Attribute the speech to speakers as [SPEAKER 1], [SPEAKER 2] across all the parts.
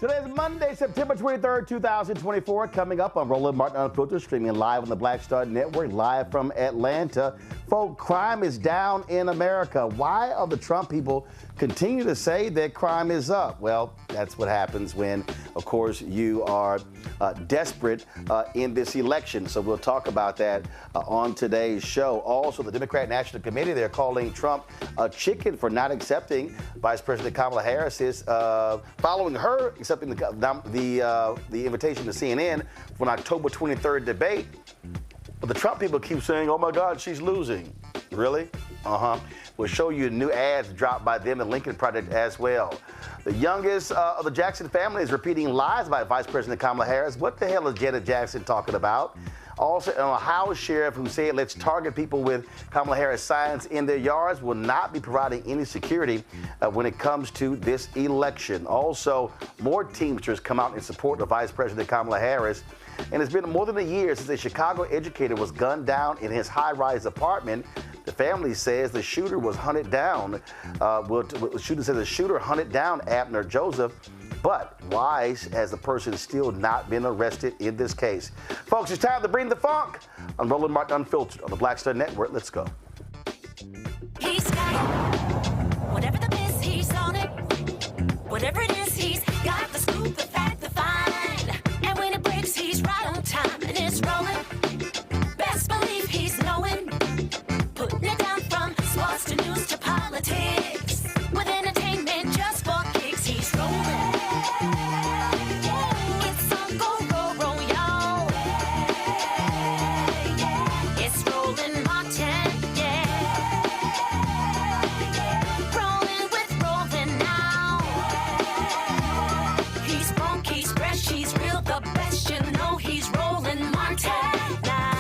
[SPEAKER 1] Today is Monday, September 23rd, 2024. Coming up on Roland Martin Unfiltered, streaming live on the Black Star Network, live from Atlanta. Folks, crime is down in America. Why are the Trump people continue to say that crime is up? Well, that's what happens when, of course, you are desperate in this election. So we'll talk about that on today's show. Also, the Democrat National Committee, they're calling Trump a chicken for not accepting Vice President Kamala Harris is following her accepting the invitation to CNN for an October 23rd debate. But the Trump people keep saying, oh my God, she's losing. Really? We'll show you new ads dropped by them and Lincoln Project as well. The youngest of the Jackson family is repeating lies by Vice President Kamala Harris. What the hell is Janet Jackson talking about? Also, an Ohio sheriff who said let's target people with Kamala Harris signs in their yards will not be providing any security when it comes to this election. Also, more Teamsters come out in support of Vice President Kamala Harris. And it's been more than a year since a Chicago educator was gunned down in his high-rise apartment. The family says the shooter was hunted down. The shooter says the shooter hunted down Abner Joseph. But why has the person still not been arrested in this case? Folks, it's time to bring the funk on Roland Martin Unfiltered on the Black Star Network. Let's go.
[SPEAKER 2] He's got it. Whatever the miss, he's on it. Whatever it is, he's got the scoop, the fact, the find. And when it breaks, he's right on time and it's rolling. Best believe he's knowing. Putting it down from sports to news to politics. With entertainment just for kicks, he's rolling. It's on go, roll, roll, y'all. It's Roland Martin, yeah. Rolling with Roland now. He's funk, he's fresh, he's real, the best, you know he's Roland Martin now.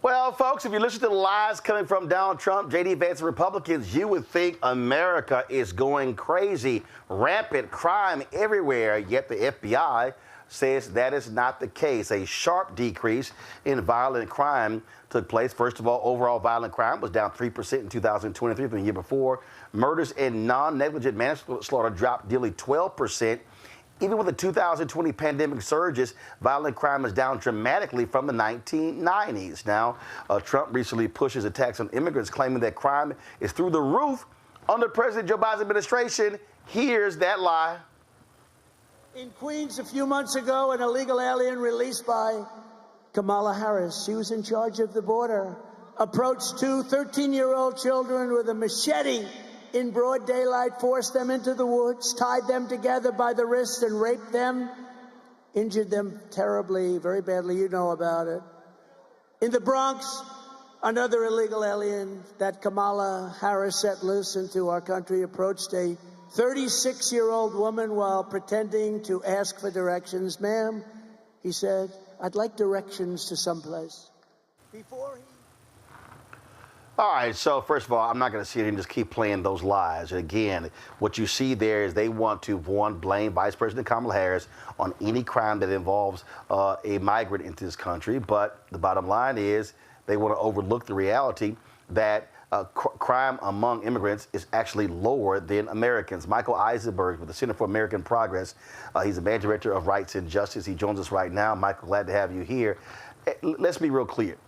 [SPEAKER 1] Well, folks, if you listen to the lies coming from Donald Trump, J.D. Vance, and Republicans, you would think America is going crazy. Rampant crime everywhere, yet the FBI says that is not the case. A sharp decrease in violent crime took place. First of all, overall violent crime was down 3% in 2023 from the year before. Murders and non-negligent manslaughter dropped nearly 12%. Even with the 2020 pandemic surges, violent crime is down dramatically from the 1990s. Now, Trump recently pushed his attacks on immigrants, claiming that crime is through the roof under President Joe Biden's administration. Here's that lie.
[SPEAKER 3] In Queens a few months ago, an illegal alien released by Kamala Harris, she was in charge of the border, approached two 13-year-old children with a machete in broad daylight, forced them into the woods, tied them together by the wrist and raped them, injured them terribly, very badly. You know about it. In the Bronx, another illegal alien that Kamala Harris set loose into our country approached a 36-year-old woman while pretending to ask for directions. Ma'am, he said, I'd like directions to someplace. Before he...
[SPEAKER 1] All right, so first of all, I'm not going to sit here and just keep playing those lies. And again, what you see there is they want to, one, blame Vice President Kamala Harris on any crime that involves a migrant into this country. But the bottom line is they want to overlook the reality that crime among immigrants is actually lower than Americans. Michael Eisenberg with the Center for American Progress, he's the man director of Rights and Justice. He joins us right now. Michael, glad to have you here. Let's be real clear.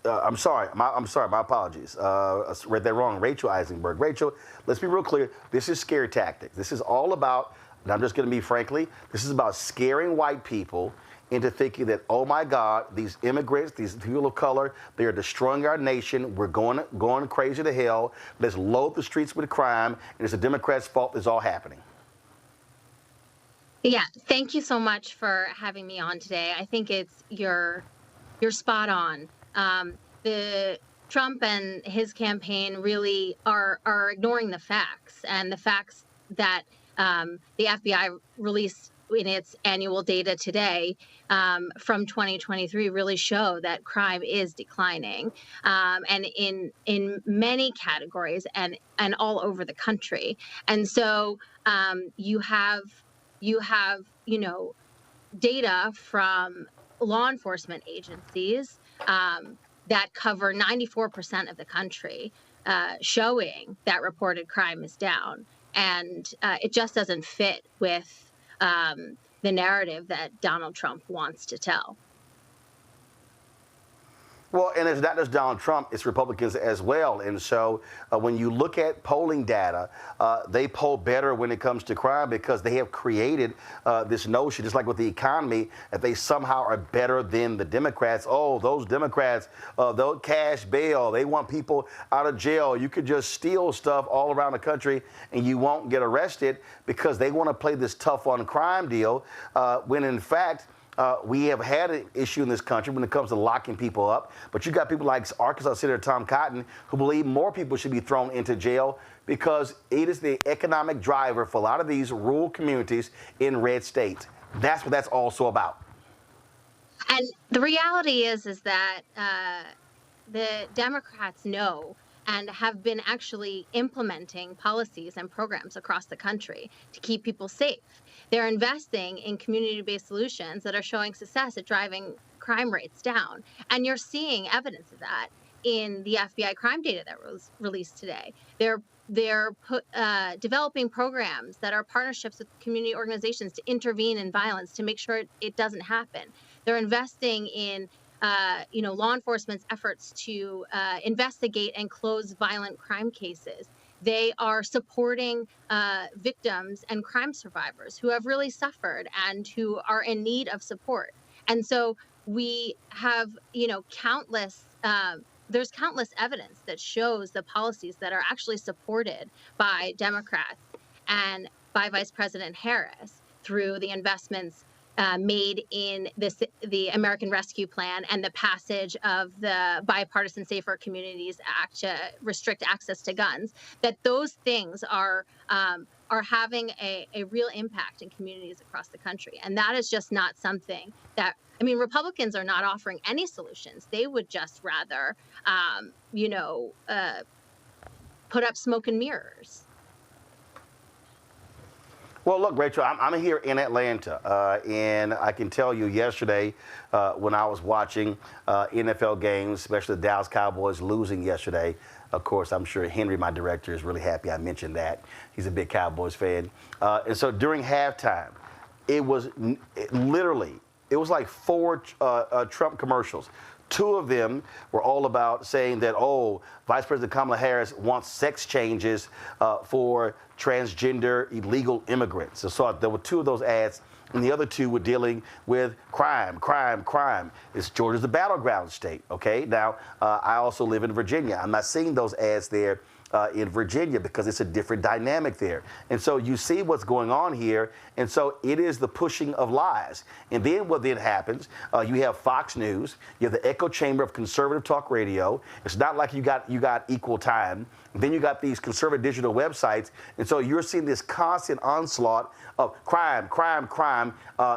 [SPEAKER 1] I'm sorry, my apologies. I read that wrong. Rachel Eisenberg. Rachel, let's be real clear. This is scare tactics. This is all about, and I'm just going to be frankly, this is about scaring white people into thinking that, oh my God, these immigrants, these people of color, they are destroying our nation. We're going crazy to hell. Let's load the streets with crime, and it's the Democrats' fault this is all happening.
[SPEAKER 4] Yeah, thank you so much for having me on today. I think you're spot on. The Trump and his campaign really are ignoring the facts, and the facts that the FBI released in its annual data today from 2023 really show that crime is declining, and in many categories and all over the country. And so you have data from law enforcement agencies that cover 94% of the country, showing that reported crime is down. And it just doesn't fit with the narrative that Donald Trump wants to tell.
[SPEAKER 1] Well, and it's not just Donald Trump, it's Republicans as well. And so when you look at polling data, they poll better when it comes to crime because they have created this notion, just like with the economy, that they somehow are better than the Democrats. Oh, those Democrats, they'll cash bail. They want people out of jail. You could just steal stuff all around the country and you won't get arrested because they want to play this tough on crime deal when in fact, we have had an issue in this country when it comes to locking people up. But you got people like Arkansas Senator Tom Cotton who believe more people should be thrown into jail because it is the economic driver for a lot of these rural communities in red states. That's what that's also about.
[SPEAKER 4] And the reality is that the Democrats know and have been actually implementing policies and programs across the country to keep people safe. They're investing in community-based solutions that are showing success at driving crime rates down. And you're seeing evidence of that in the FBI crime data that was released today. They're developing programs that are partnerships with community organizations to intervene in violence to make sure it doesn't happen. They're investing in law enforcement's efforts to investigate and close violent crime cases. They are supporting victims and crime survivors who have really suffered and who are in need of support. And so we have, there's countless evidence that shows the policies that are actually supported by Democrats and by Vice President Harris through the investments made in the American Rescue Plan and the passage of the Bipartisan Safer Communities Act to restrict access to guns, that those things are having a real impact in communities across the country. And that is just not something that, Republicans are not offering any solutions. They would just rather, put up smoke and mirrors.
[SPEAKER 1] Well, look, Rachel, I'm here in Atlanta, and I can tell you yesterday when I was watching NFL games, especially the Dallas Cowboys losing yesterday. Of course, I'm sure Henry, my director, is really happy I mentioned that. He's a big Cowboys fan. And so during halftime, it was like 4 Trump commercials. 2 of them were all about saying that, Vice President Kamala Harris wants sex changes for transgender illegal immigrants. So there were 2 of those ads, and the other 2 were dealing with crime. It's Georgia's the battleground state, okay? Now, I also live in Virginia. I'm not seeing those ads there in Virginia because it's a different dynamic there. And so you see what's going on here. And so it is the pushing of lies. And then what then happens, you have Fox News, you have the echo chamber of conservative talk radio. It's not like you got equal time. And then you got these conservative digital websites. And so you're seeing this constant onslaught of crime.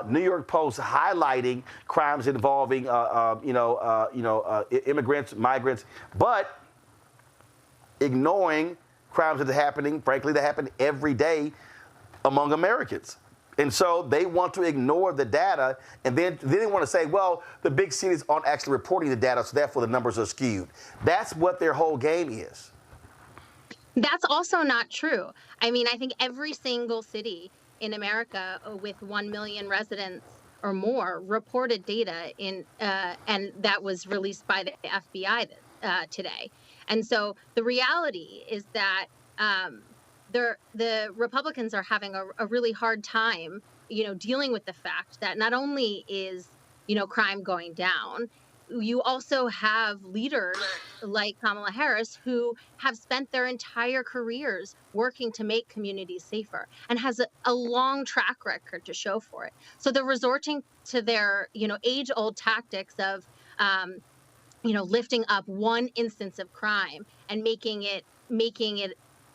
[SPEAKER 1] New York Post highlighting crimes involving, immigrants, migrants, but ignoring crimes that are happening, frankly, that happen every day among Americans. And so they want to ignore the data, and then they want to say, well, the big cities aren't actually reporting the data, so therefore the numbers are skewed. That's what their whole game is.
[SPEAKER 4] That's also not true. I think every single city in America with 1 million residents or more reported data and that was released by the FBI today. And so the reality is that the Republicans are having a really hard time, dealing with the fact that not only is, crime going down, you also have leaders like Kamala Harris who have spent their entire careers working to make communities safer and has a long track record to show for it. So they're resorting to their, age-old tactics of lifting up one instance of crime and making it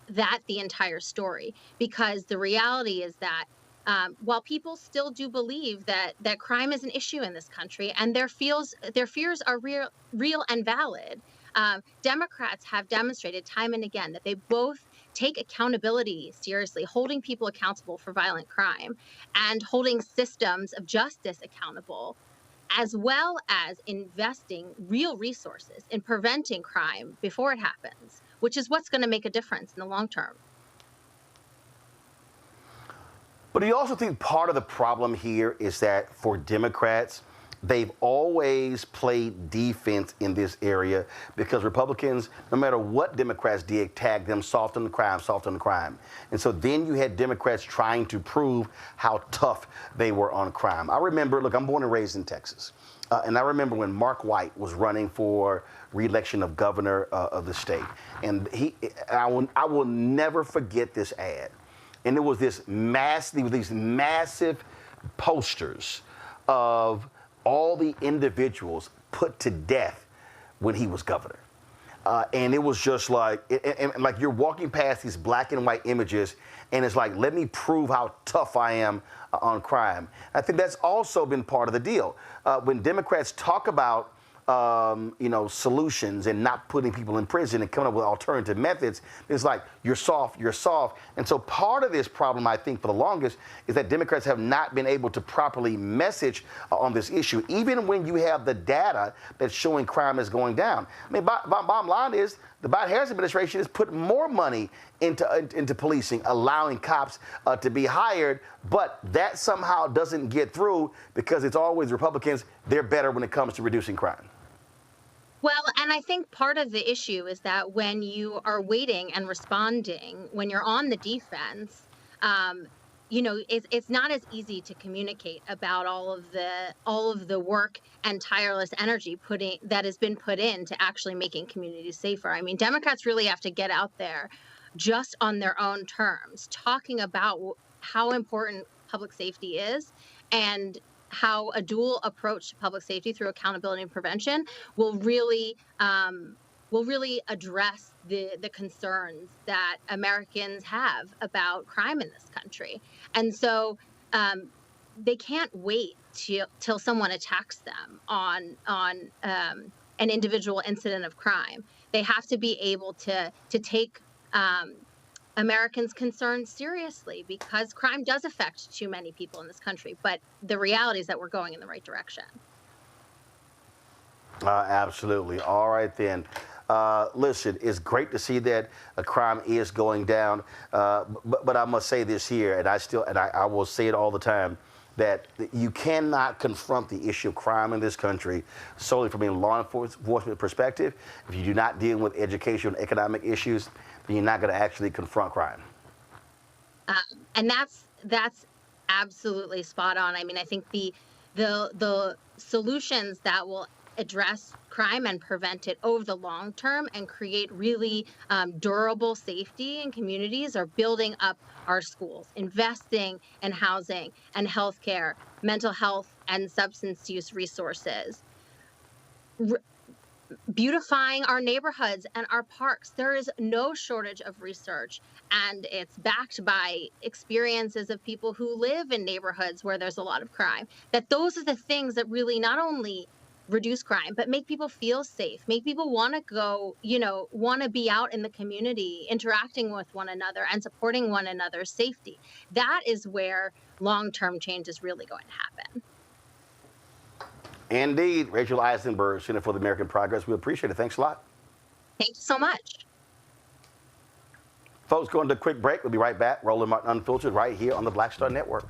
[SPEAKER 4] that the entire story. Because the reality is that while people still do believe that crime is an issue in this country and their fears are real and valid, Democrats have demonstrated time and again that they both take accountability seriously, holding people accountable for violent crime, and holding systems of justice accountable, as well as investing real resources in preventing crime before it happens, which is what's going to make a difference in the long term.
[SPEAKER 1] But do you also think part of the problem here is that for Democrats, they've always played defense in this area because Republicans, no matter what Democrats did, tagged them soft on the crime, soft on the crime. And so then you had Democrats trying to prove how tough they were on crime. I remember, look, I'm born and raised in Texas. And I remember when Mark White was running for re-election of governor of the state. And I will never forget this ad. And it was these massive posters of all the individuals put to death when he was governor. And it was just like, like you're walking past these black and white images, and it's like, let me prove how tough I am on crime. I think that's also been part of the deal. When Democrats talk about solutions and not putting people in prison and coming up with alternative methods, it's like, you're soft, you're soft. And so part of this problem, I think, for the longest, is that Democrats have not been able to properly message on this issue, even when you have the data that's showing crime is going down. I mean, bottom line is, the Biden-Harris administration has put more money into policing, allowing cops to be hired, but that somehow doesn't get through because it's always Republicans, they're better when it comes to reducing crime.
[SPEAKER 4] Well, and I think part of the issue is that when you are waiting and responding, when you're on the defense, it's not as easy to communicate about all of the work and tireless energy that has been put in to actually making communities safer. I mean, Democrats really have to get out there just on their own terms, talking about how important public safety is and how a dual approach to public safety through accountability and prevention will really address the concerns that Americans have about crime in this country. And so they can't wait till someone attacks them on an individual incident of crime. They have to be able to take Americans' concerns seriously because crime does affect too many people in this country. But the reality is that we're going in the right direction.
[SPEAKER 1] Absolutely. All right, then. Listen, it's great to see that crime is going down. But I must say this here, and I will say it all the time, that you cannot confront the issue of crime in this country solely from a law enforcement perspective. If you do not deal with educational and economic issues, then you're not going to actually confront crime.
[SPEAKER 4] And that's absolutely spot on. I mean, I think the solutions that will address crime and prevent it over the long term and create really durable safety in communities are building up our schools, investing in housing and healthcare, mental health and substance use resources, beautifying our neighborhoods and our parks. There is no shortage of research, and it's backed by experiences of people who live in neighborhoods where there's a lot of crime, that those are the things that really not only reduce crime, but make people feel safe, make people want to go, want to be out in the community, interacting with one another and supporting one another's safety. That is where long-term change is really going to happen.
[SPEAKER 1] Indeed. Rachel Eisenberg, Center for the American Progress. We appreciate it. Thanks a lot.
[SPEAKER 4] Thank you so much.
[SPEAKER 1] Folks, going to a quick break. We'll be right back. Roland Martin Unfiltered right here on the Black Star Network.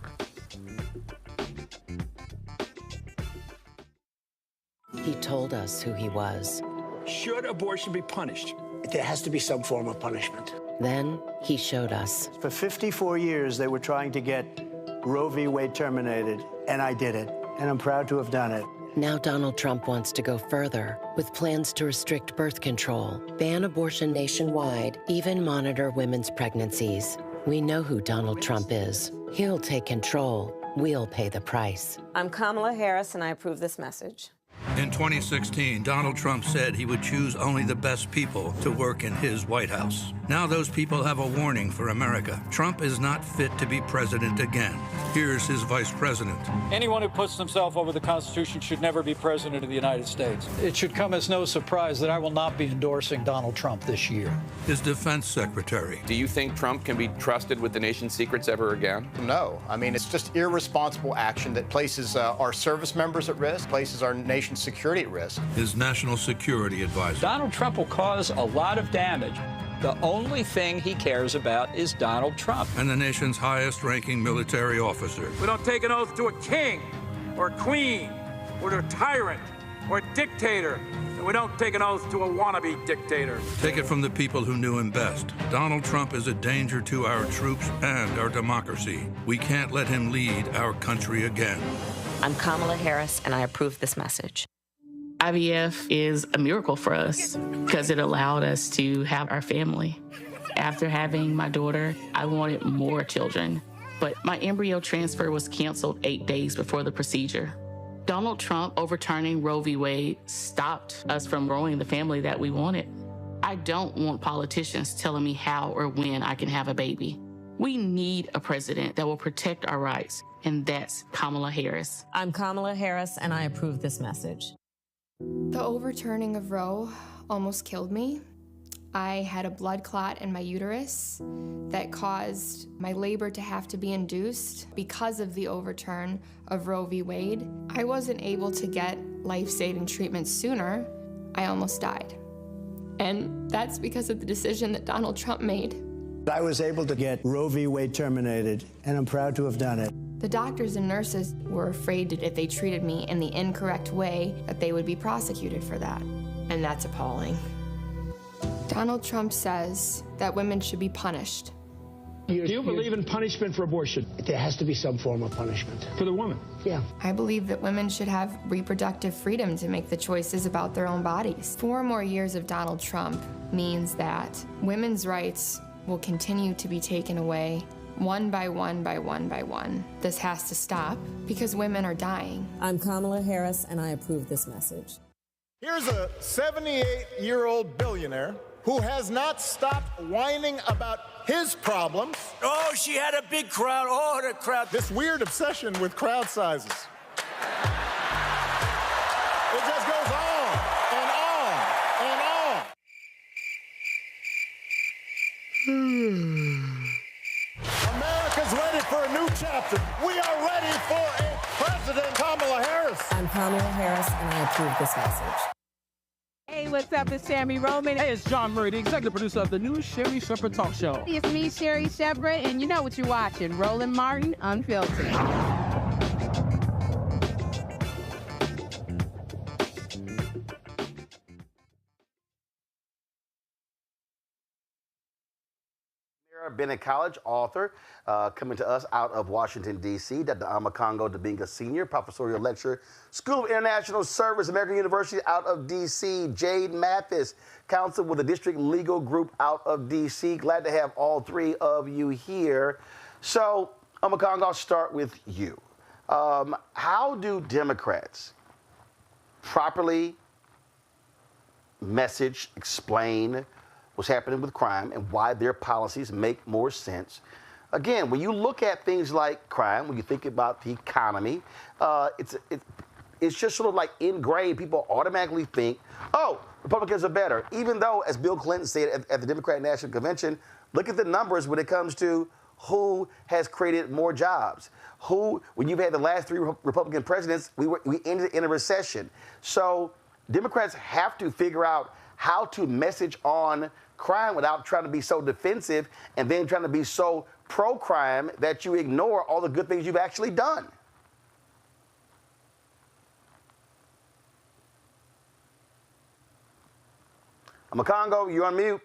[SPEAKER 5] He told us who he was.
[SPEAKER 6] Should abortion be punished?
[SPEAKER 3] There has to be some form of punishment.
[SPEAKER 5] Then he showed us.
[SPEAKER 3] For 54 years, they were trying to get Roe v. Wade terminated, and I did it. And I'm proud to have done it.
[SPEAKER 5] Now Donald Trump wants to go further with plans to restrict birth control, ban abortion nationwide, even monitor women's pregnancies. We know who Donald Trump is. He'll take control. We'll pay the price.
[SPEAKER 7] I'm Kamala Harris, and I approve this message. In 2016, Donald Trump said he would choose only the best people to work in his White House. Now those people have a warning for America. Trump is not fit to be president again. Here's his vice president.
[SPEAKER 8] Anyone who puts himself over the Constitution should never be president of the United States. It should come as no surprise that I will not be endorsing Donald Trump this year.
[SPEAKER 7] His defense secretary.
[SPEAKER 9] Do you think Trump can be trusted with the nation's secrets ever again?
[SPEAKER 10] No. I mean, it's just irresponsible action that places our service members at risk, places our nation's security at risk.
[SPEAKER 7] His national security advisor.
[SPEAKER 6] Donald Trump will cause a lot of damage. The only thing he cares about is Donald Trump.
[SPEAKER 7] And the nation's highest-ranking military officer.
[SPEAKER 6] We don't take an oath to a king or a queen or to a tyrant or a dictator. And we don't take an oath to a wannabe dictator.
[SPEAKER 7] Take it from the people who knew him best. Donald Trump is a danger to our troops and our democracy. We can't let him lead our country again.
[SPEAKER 11] I'm Kamala Harris, and I approve this message.
[SPEAKER 12] IVF is a miracle for us because it allowed us to have our family. After having my daughter, I wanted more children, but my embryo transfer was canceled 8 days before the procedure. Donald Trump overturning Roe v. Wade stopped us from growing the family that we wanted. I don't want politicians telling me how or when I can have a baby. We need a president that will protect our rights, and that's Kamala Harris.
[SPEAKER 11] I'm Kamala Harris, and I approve this message.
[SPEAKER 13] The overturning of Roe almost killed me. I had a blood clot in my uterus that caused my labor to have to be induced because of the overturn of Roe v. Wade. I wasn't able to get life-saving treatment sooner. I almost died. And that's because of the decision that Donald Trump made.
[SPEAKER 14] I was able to get Roe v. Wade terminated, and I'm proud to have done it.
[SPEAKER 13] The doctors and nurses were afraid that if they treated me in the incorrect way, that they would be prosecuted for that. And that's appalling. Donald Trump says that women should be punished.
[SPEAKER 15] Do you believe in punishment for abortion?
[SPEAKER 14] There has to be some form of punishment.
[SPEAKER 15] For the woman?
[SPEAKER 14] Yeah.
[SPEAKER 13] I believe that women should have reproductive freedom to make the choices about their own bodies. 4 more years of Donald Trump means that women's rights will continue to be taken away one by one by one by one. This has to stop because women are dying.
[SPEAKER 11] I'm Kamala Harris, and I approve this message.
[SPEAKER 16] Here's a 78-year-old billionaire who has not stopped whining about his problems.
[SPEAKER 3] Oh, she had a big crowd. Oh, the crowd.
[SPEAKER 16] This weird obsession with crowd sizes. It just goes on and on and on. America's ready for a new chapter. We are ready for a President Kamala Harris.
[SPEAKER 11] I'm Kamala Harris, and I approve this message.
[SPEAKER 17] Hey, what's up? It's Sammy Roman.
[SPEAKER 18] Hey, it's John Murray, the executive producer of the new Sherry Shepherd Talk Show.
[SPEAKER 17] It's me, Sherry Shepherd, and you know what you're watching, Roland Martin Unfiltered.
[SPEAKER 1] Bennett College author, coming to us out of Washington, D.C., Dr. Amakongo Dabinga Sr., professorial lecturer, School of International Service, American University out of D.C., Jade Mathis, counsel with the District Legal Group out of D.C. Glad to have all three of you here. So, Amakongo, I'll start with you. How do Democrats properly message, explain what's happening with crime and why their policies make more sense? Again, when you look at things like crime, when you think about the economy, it's just sort of like ingrained. People automatically think, oh, Republicans are better. Even though, as Bill Clinton said at the Democratic National Convention, look at the numbers when it comes to who has created more jobs. When you've had the last 3 Republican presidents, we ended in a recession. So Democrats have to figure out how to message on crime without trying to be so defensive and then trying to be so pro-crime that you ignore all the good things you've actually done. Amakongo, you're on mute.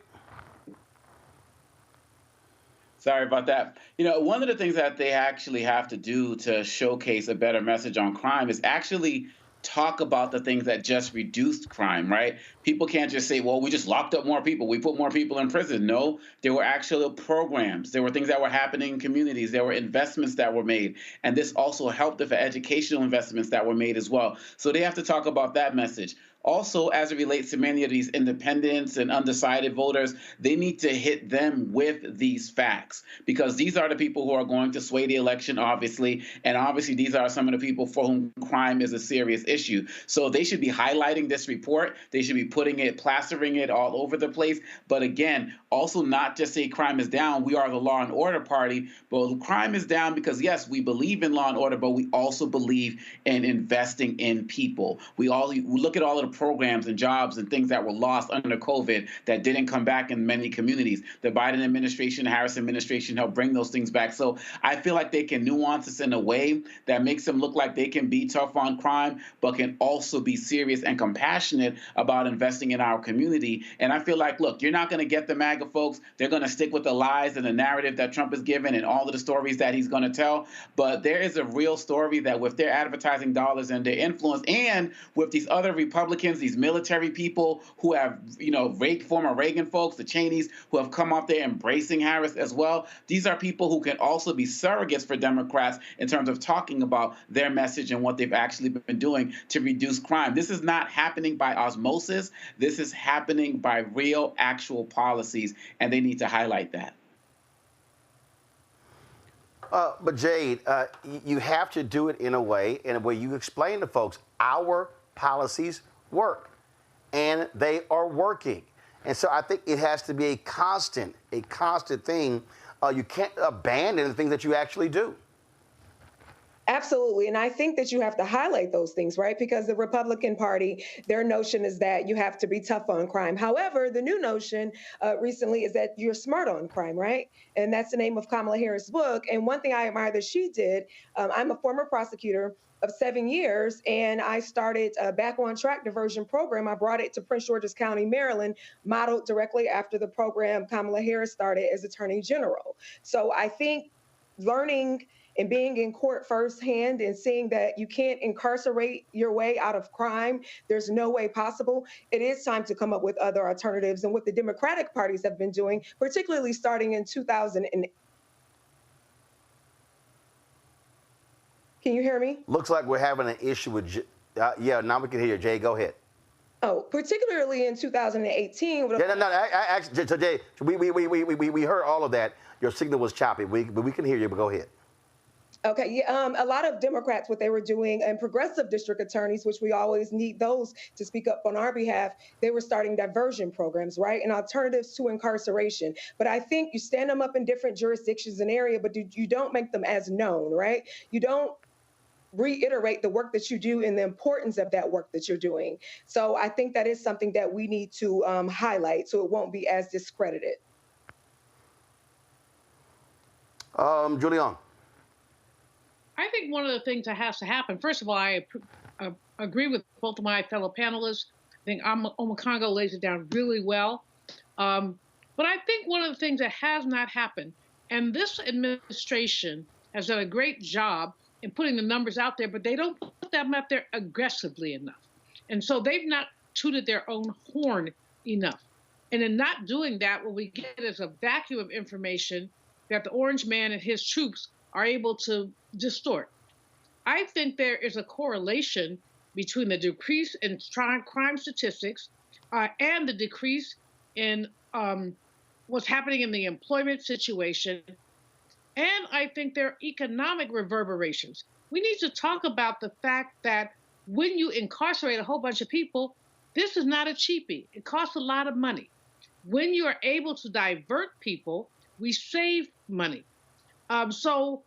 [SPEAKER 19] Sorry about that. You know, one of the things that they actually have to do to showcase a better message on crime is actually talk about the things that just reduced crime, right? People can't just say, well, we just locked up more people, we put more people in prison. No, there were actual programs. There were things that were happening in communities. There were investments that were made. And this also helped for educational investments that were made as well. So they have to talk about that message. Also, as it relates to many of these independents and undecided voters, they need to hit them with these facts, because these are the people who are going to sway the election, obviously. And obviously, these are some of the people for whom crime is a serious issue. So they should be highlighting this report. They should be putting it, plastering it all over the place. But again, also not just say crime is down. We are the law and order party. But crime is down because, yes, we believe in law and order, but we also believe in investing in people. We look at all of the programs and jobs and things that were lost under COVID that didn't come back in many communities. The Biden administration, Harris administration helped bring those things back. So I feel like they can nuance this in a way that makes them look like they can be tough on crime, but can also be serious and compassionate about investing in our community. And I feel like, look, you're not going to get the MAGA folks. They're going to stick with the lies and the narrative that Trump has given and all of the stories that he's going to tell. But there is a real story that with their advertising dollars and their influence, and with these other Republicans, these military people who have, former Reagan folks, the Cheneys, who have come up there embracing Harris as well. These are people who can also be surrogates for Democrats in terms of talking about their message and what they've actually been doing to reduce crime. This is not happening by osmosis. This is happening by real, actual policies, and they need to highlight that.
[SPEAKER 1] But Jade, you have to do it in a way you explain to folks our policies work, and they are working. And so I think it has to be a constant thing. You can't abandon the things that you actually do.
[SPEAKER 20] Absolutely. And I think that you have to highlight those things, right? Because the Republican Party, their notion is that you have to be tough on crime. However, the new notion recently is that you're smart on crime, right? And that's the name of Kamala Harris' book. And one thing I admire that she did, I'm a former prosecutor of 7 years, and I started a Back on Track diversion program. I brought it to Prince George's County, Maryland, modeled directly after the program Kamala Harris started as Attorney General. So I think learning and being in court firsthand and seeing that you can't incarcerate your way out of crime, there's no way possible. It is time to come up with other alternatives. And what the Democratic parties have been doing, particularly starting in 2008. Can you hear me?
[SPEAKER 1] Looks like we're having an issue with, yeah, now we can hear you. Jay, go ahead.
[SPEAKER 20] Oh, particularly in 2018.
[SPEAKER 1] So Jay, we heard all of that. Your signal was choppy. We can hear you, but go ahead.
[SPEAKER 20] Okay, yeah, a lot of Democrats, what they were doing, and progressive district attorneys, which we always need those to speak up on our behalf, they were starting diversion programs, right, and alternatives to incarceration. But I think you stand them up in different jurisdictions and area, but you don't make them as known, right? You don't reiterate the work that you do and the importance of that work that you're doing. So I think that is something that we need to highlight so it won't be as discredited.
[SPEAKER 1] Julian.
[SPEAKER 21] I think one of the things that has to happen, first of all, I agree with both of my fellow panelists. I think Omokongo lays it down really well. But I think one of the things that has not happened, and this administration has done a great job in putting the numbers out there, but they don't put them out there aggressively enough. And so they've not tooted their own horn enough. And in not doing that, what we get is a vacuum of information that the Orange Man and his troops are able to distort. I think there is a correlation between the decrease in crime statistics and the decrease in what's happening in the employment situation. And I think there are economic reverberations. We need to talk about the fact that when you incarcerate a whole bunch of people, this is not a cheapie. It costs a lot of money. When you are able to divert people, we save money. So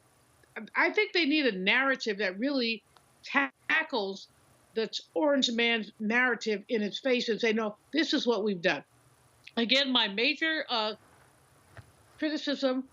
[SPEAKER 21] I think they need a narrative that really tackles the Orange Man's narrative in its face and say, no, this is what we've done. Again, my major criticism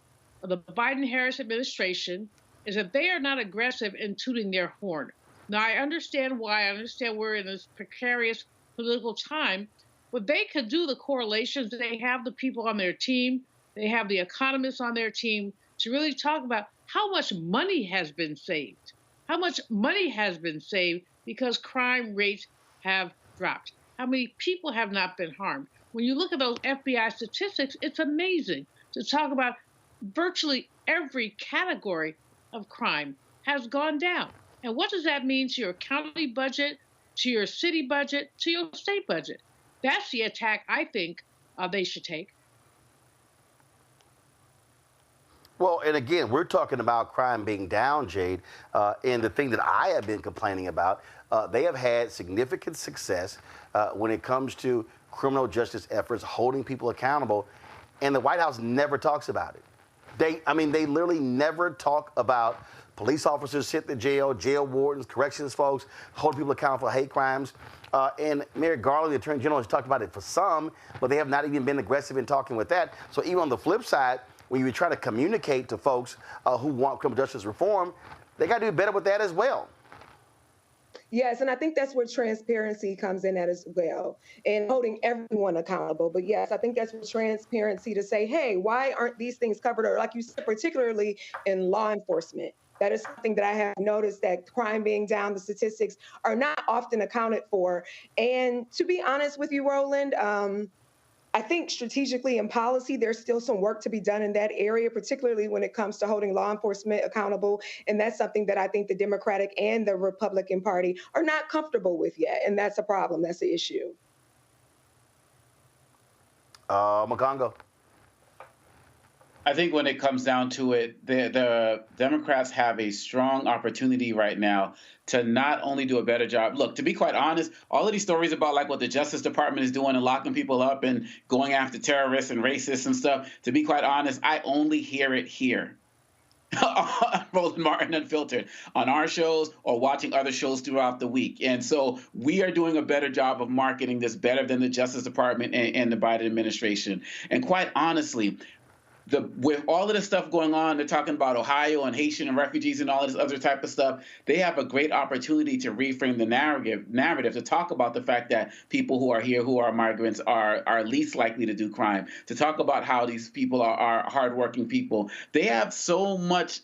[SPEAKER 21] of the Biden-Harris administration is that they are not aggressive in tooting their horn. Now, I understand why. I understand we're in this precarious political time, but they could do the correlations. They have the people on their team. They have the economists on their team to really talk about how much money has been saved. How much money has been saved because crime rates have dropped. How many people have not been harmed? When you look at those FBI statistics, it's amazing to talk about virtually every category of crime has gone down. And what does that mean to your county budget, to your city budget, to your state budget? That's the attack I think they should take.
[SPEAKER 1] Well, and again, we're talking about crime being down, Jade, and the thing that I have been complaining about, they have had significant success when it comes to criminal justice efforts, holding people accountable, and the White House never talks about it. They literally never talk about police officers sent to jail, jail wardens, corrections folks, holding people accountable for hate crimes. And Merrick Garland, the Attorney General, has talked about it for some, but they have not even been aggressive in talking with that. So even on the flip side, when you try to communicate to folks who want criminal justice reform, they got to do better with that as well.
[SPEAKER 20] Yes, and I think that's where transparency comes in at as well, and holding everyone accountable. But yes, I think that's where transparency to say, hey, why aren't these things covered? Or like you said, particularly in law enforcement. That is something that I have noticed, that crime being down, the statistics are not often accounted for. And to be honest with you, Roland, I think strategically in policy, there's still some work to be done in that area, particularly when it comes to holding law enforcement accountable. And that's something that I think the Democratic and the Republican Party are not comfortable with yet. And that's a problem. That's the issue.
[SPEAKER 1] Makongo.
[SPEAKER 19] I think when it comes down to it, the Democrats have a strong opportunity right now to not only do a better job. Look, to be quite honest, all of these stories about like what the Justice Department is doing and locking people up and going after terrorists and racists and stuff, to be quite honest, I only hear it here. Roland Martin Unfiltered on our shows or watching other shows throughout the week. And so we are doing a better job of marketing this better than the Justice Department and the Biden administration. And quite honestly, with all of this stuff going on, they're talking about Ohio and Haitian and refugees and all of this other type of stuff. They have a great opportunity to reframe the narrative to talk about the fact that people who are here, who are migrants, are least likely to do crime, to talk about how these people are hardworking people. They have so much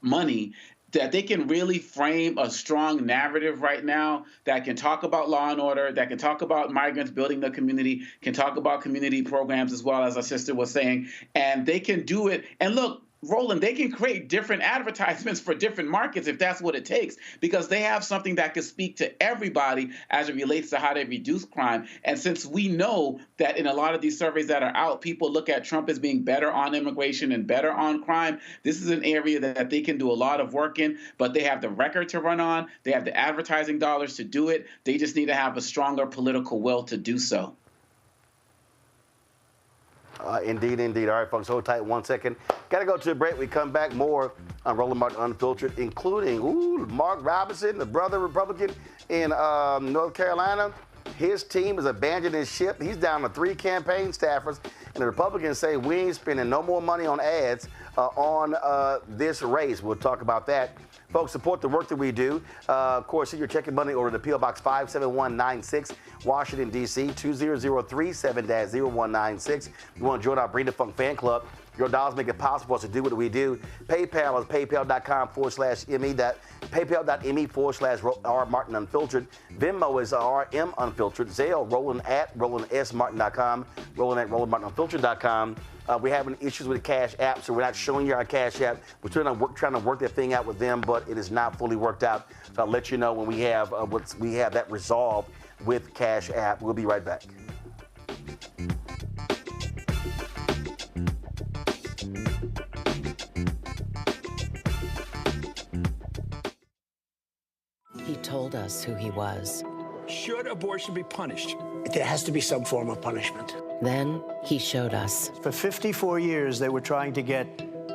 [SPEAKER 19] money that they can really frame a strong narrative right now that can talk about law and order, that can talk about migrants building the community, can talk about community programs as well, as our sister was saying, and they can do it. And look, Roland, they can create different advertisements for different markets if that's what it takes, because they have something that can speak to everybody as it relates to how they reduce crime. And since we know that in a lot of these surveys that are out, people look at Trump as being better on immigration and better on crime, this is an area that they can do a lot of work in, but they have the record to run on, they have the advertising dollars to do it, they just need to have a stronger political will to do so.
[SPEAKER 1] Indeed, indeed. All right, folks, hold tight 1 second. Got to go to a break. We come back more on Roland Martin Unfiltered, including Mark Robinson, the brother Republican in North Carolina. His team has abandoned his ship. He's down to 3 campaign staffers, and the Republicans say we ain't spending no more money on ads on this race. We'll talk about that. Folks, support the work that we do. Of course, send your check and money order to P.O. Box 57196, Washington, D.C., 20037-0196. You want to join our Bring the Funk fan club. Your dollars make it possible for us to do what we do. PayPal is paypal.com/ME. PayPal.me/R Martin Unfiltered. Venmo is RM Unfiltered. Zelle, Roland@RolandSMartin.com. Roland@RolandMartinUnfiltered.com. We're having issues with the Cash App, so we're not showing you our Cash App. We're trying to work that thing out with them, but it is not fully worked out. So I'll let you know when we have that resolved with Cash App. We'll be right back.
[SPEAKER 5] He told us who he was.
[SPEAKER 15] Should abortion be punished?
[SPEAKER 14] There has to be some form of punishment.
[SPEAKER 5] Then he showed us.
[SPEAKER 14] For 54 years, they were trying to get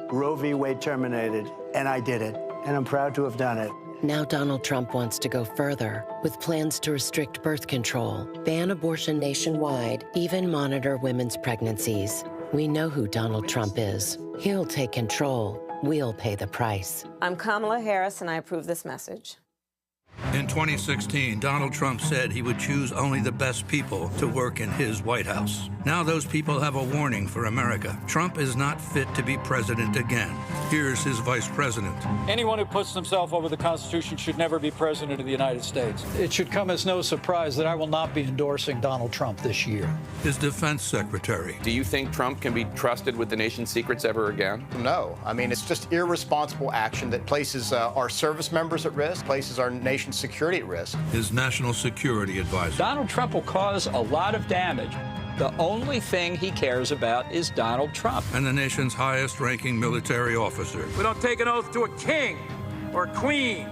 [SPEAKER 14] Roe v. Wade terminated, and I did it. And I'm proud to have done it.
[SPEAKER 5] Now Donald Trump wants to go further with plans to restrict birth control, ban abortion nationwide, even monitor women's pregnancies. We know who Donald Trump is. He'll take control. We'll pay the price.
[SPEAKER 11] I'm Kamala Harris, and I approve this message.
[SPEAKER 7] In 2016, Donald Trump said he would choose only the best people to work in his White House. Now those people have a warning for America. Trump is not fit to be president again. Here's his vice president.
[SPEAKER 8] Anyone who puts themselves over the Constitution should never be president of the United States. It should come as no surprise that I will not be endorsing Donald Trump this year.
[SPEAKER 7] His defense secretary.
[SPEAKER 9] Do you think Trump can be trusted with the nation's secrets ever again?
[SPEAKER 10] No. I mean, it's just irresponsible action that places our service members at risk, places our nation's security at risk.
[SPEAKER 7] His national security advisor.
[SPEAKER 15] Donald Trump will cause a lot of damage. The only thing he cares about is Donald Trump.
[SPEAKER 7] And the nation's highest-ranking military officer.
[SPEAKER 6] We don't take an oath to a king or a queen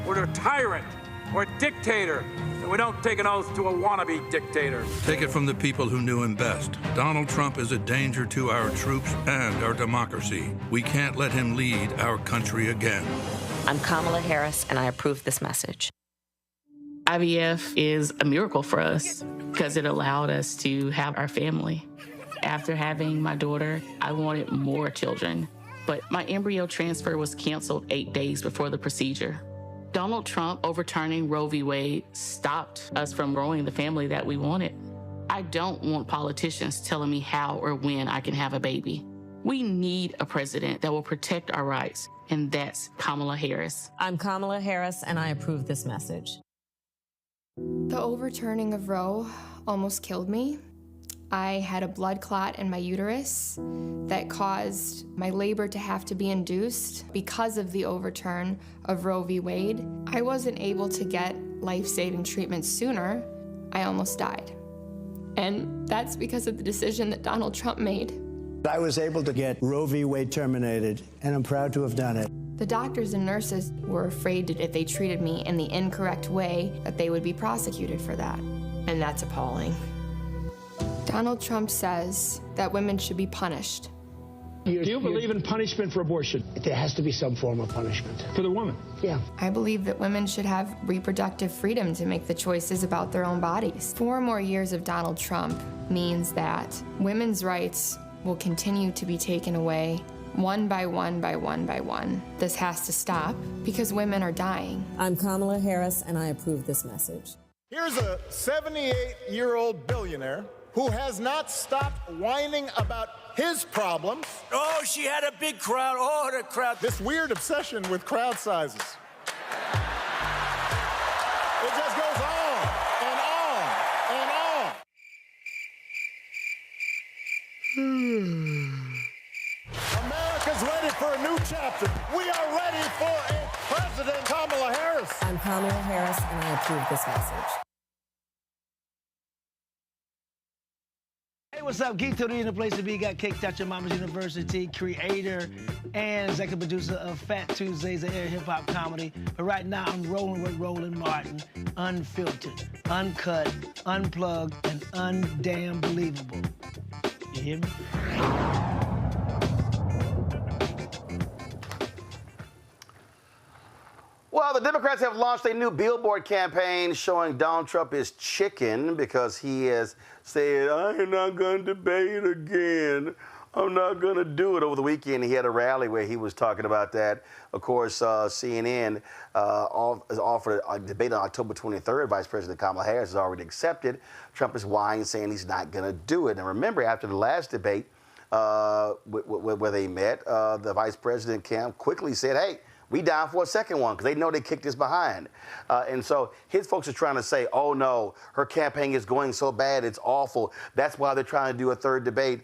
[SPEAKER 6] or to a tyrant or a dictator. And we don't take an oath to a wannabe dictator.
[SPEAKER 7] Take it from the people who knew him best. Donald Trump is a danger to our troops and our democracy. We can't let him lead our country again.
[SPEAKER 11] I'm Kamala Harris, and I approve this message.
[SPEAKER 12] IVF is a miracle for us because it allowed us to have our family. After having my daughter, I wanted more children, but my embryo transfer was canceled 8 days before the procedure. Donald Trump overturning Roe v. Wade stopped us from growing the family that we wanted. I don't want politicians telling me how or when I can have a baby. We need a president that will protect our rights, and that's Kamala Harris.
[SPEAKER 11] I'm Kamala Harris, and I approve this message.
[SPEAKER 13] The overturning of Roe almost killed me. I had a blood clot in my uterus that caused my labor to have to be induced because of the overturn of Roe v. Wade. I wasn't able to get life-saving treatment sooner. I almost died. And that's because of the decision that Donald Trump made.
[SPEAKER 14] I was able to get Roe v. Wade terminated, and I'm proud to have done it.
[SPEAKER 13] The doctors and nurses were afraid that if they treated me in the incorrect way, that they would be prosecuted for that. And that's appalling. Donald Trump says that women should be punished.
[SPEAKER 15] Do you believe in punishment for abortion?
[SPEAKER 14] There has to be some form of punishment.
[SPEAKER 15] For the woman?
[SPEAKER 14] Yeah.
[SPEAKER 13] I believe that women should have reproductive freedom to make the choices about their own bodies. 4 more years of Donald Trump means that women's rights will continue to be taken away one by one by one by one. This has to stop because women are dying.
[SPEAKER 11] I'm Kamala Harris, and I approve this message.
[SPEAKER 16] Here's a 78-year-old billionaire who has not stopped whining about his problems.
[SPEAKER 3] Oh, she had a big crowd. Oh, the crowd.
[SPEAKER 16] This weird obsession with crowd sizes. It just goes on and on and on. America's ready for a new chapter. We are ready for a President Kamala Harris.
[SPEAKER 11] I'm Kamala Harris, and I approve this message.
[SPEAKER 2] Hey, what's up? Geek Tony in the place to be. Got Kicked Out Your Mama's University, creator and executive producer of Fat Tuesdays, a air hip-hop comedy. But right now, I'm rolling with Roland Martin, unfiltered, uncut, unplugged, and undamn believable. You hear me?
[SPEAKER 1] Well, the Democrats have launched a new billboard campaign showing Donald Trump is chicken because he has said, I'm not going to debate again. I'm not going to do it. Over the weekend, he had a rally where he was talking about that. Of course, CNN has offered a debate on October 23rd. Vice President Kamala Harris has already accepted. Trump is whining, saying he's not going to do it. And remember, after the last debate where they met, the Vice President Cam quickly said, hey, we down for a second one because they know they kicked us behind. And so his folks are trying to say, oh, no, her campaign is going so bad, it's awful. That's why they're trying to do a third debate.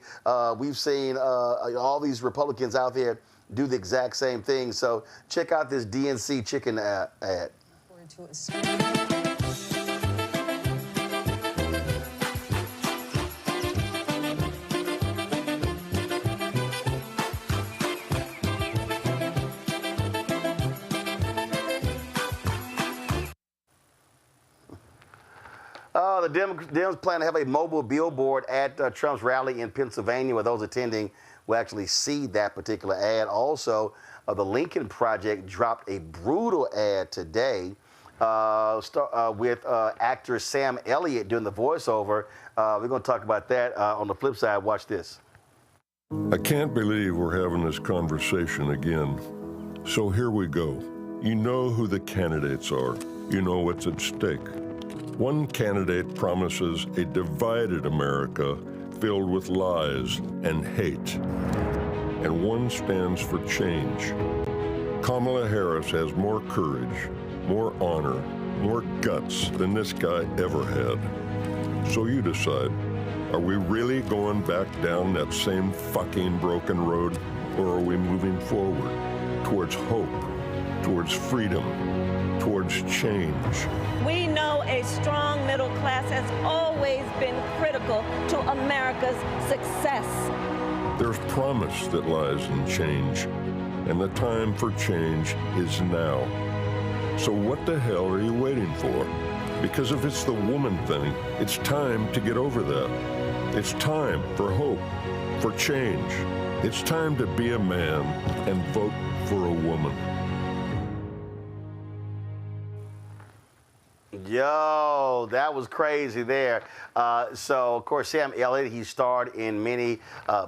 [SPEAKER 1] We've seen all these Republicans out there do the exact same thing. So check out this DNC chicken ad. The Dems plan to have a mobile billboard at Trump's rally in Pennsylvania, where those attending will actually see that particular ad. Also, the Lincoln Project dropped a brutal ad today with actor Sam Elliott doing the voiceover. We're going to talk about that on the flip side. Watch this.
[SPEAKER 22] I can't believe we're having this conversation again. So here we go.
[SPEAKER 4] You know who the candidates are. You know what's at stake. One candidate promises a divided America filled with lies and hate, and one stands for change. Kamala Harris has more courage, more honor, more guts than this guy ever had. So you decide, are we really going back down that same fucking broken road, or are we moving forward towards hope, towards freedom, towards change?
[SPEAKER 22] We know a strong middle class has always been critical to America's success.
[SPEAKER 4] There's promise that lies in change, and the time for change is now. So what the hell are you waiting for? Because if it's the woman thing, it's time to get over that. It's time for hope, for change. It's time to be a man and vote for a woman.
[SPEAKER 1] Yo, that was crazy there. So, of course, Sam Elliott, he starred in many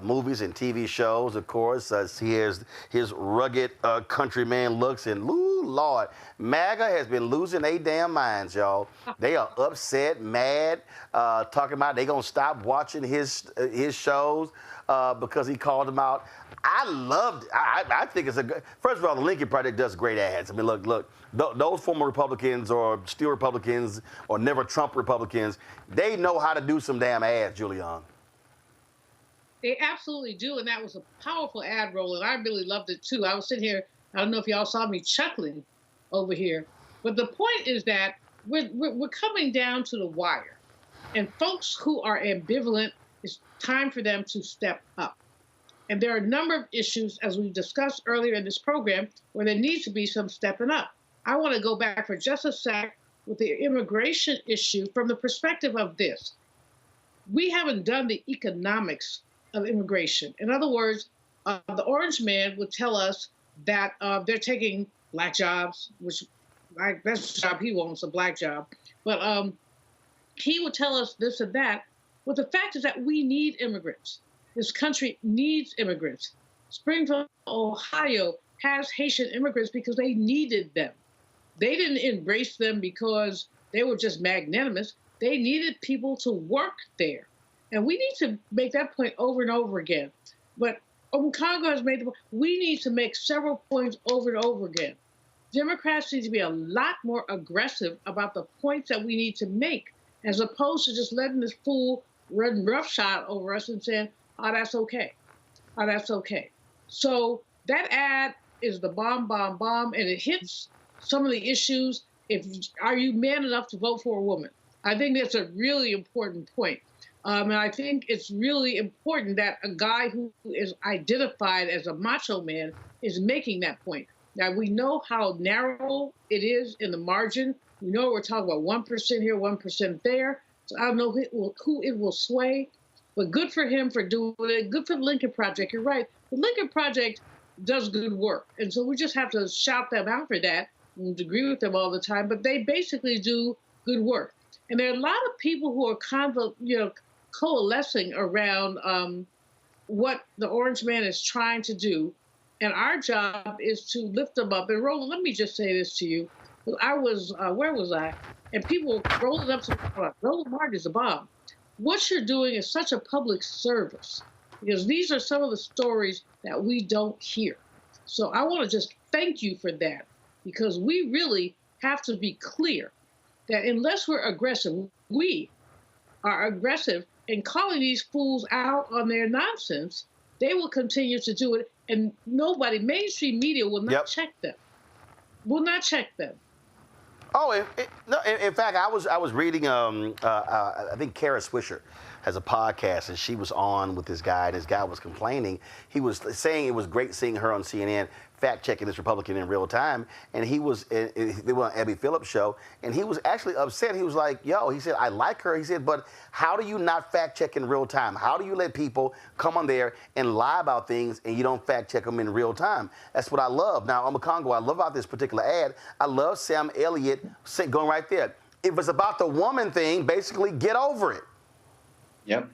[SPEAKER 1] movies and TV shows, of course. He has his rugged countryman looks, and ooh, Lord, MAGA has been losing their damn minds, y'all. They are upset, mad, talking about they going to stop watching his shows because he called them out. I loved it. I think it's a good. First of all, the Lincoln Project does great ads. I mean, look. Those former Republicans or still Republicans or never Trump Republicans, they know how to do some damn ads, Julian.
[SPEAKER 21] They absolutely do, and that was a powerful ad roll, and I really loved it too. I was sitting here. I don't know if y'all saw me chuckling over here, but the point is that we're coming down to the wire, and folks who are ambivalent, it's time for them to step up. And there are a number of issues, as we discussed earlier in this program, where there needs to be some stepping up. I want to go back for just a sec with the immigration issue from the perspective of this. We haven't done the economics of immigration. In other words, the orange man would tell us that they're taking black jobs, which that's the job he wants, a black job. But he would tell us this and that. But the fact is that we need immigrants. This country needs immigrants. Springfield, Ohio has Haitian immigrants because they needed them. They didn't embrace them because they were just magnanimous. They needed people to work there. And we need to make that point over and over again. But Congo has made the point. We need to make several points over and over again. Democrats need to be a lot more aggressive about the points that we need to make, as opposed to just letting this fool run roughshod over us and saying, oh, that's okay. Oh, that's okay. So that ad is the bomb, and it hits some of the issues. Are you man enough to vote for a woman? I think that's a really important point. And I think it's really important that a guy who is identified as a macho man is making that point. Now, we know how narrow it is in the margin. We know we're talking about 1% here, 1% there. So I don't know who it will sway. But good for him for doing it. Good for the Lincoln Project. You're right. The Lincoln Project does good work. And so we just have to shout them out for that. We agree with them all the time, but they basically do good work. And there are a lot of people who are kind of, coalescing around what the orange man is trying to do. And our job is to lift them up. And Roland, let me just say this to you. I was, where was I? And people were rolling up to Roland Martin is a bomb. What you're doing is such a public service, because these are some of the stories that we don't hear. So I want to just thank you for that, because we really have to be clear that unless we're aggressive, we are aggressive in calling these fools out on their nonsense, they will continue to do it, and nobody, mainstream media will not check them. Will not check them.
[SPEAKER 1] Oh, in fact, I was reading. I think Kara Swisher has a podcast, and she was on with this guy, and this guy was complaining. He was saying it was great seeing her on CNN fact-checking this Republican in real time, and they were on Abby Phillips' show, and he was actually upset. He was like, yo, he said, I like her. He said, but how do you not fact-check in real time? How do you let people come on there and lie about things and you don't fact-check them in real time? That's what I love. Now, I'm a Congo. I love about this particular ad. I love Sam Elliott going right there. If it's about the woman thing, basically get over it.
[SPEAKER 19] Yep.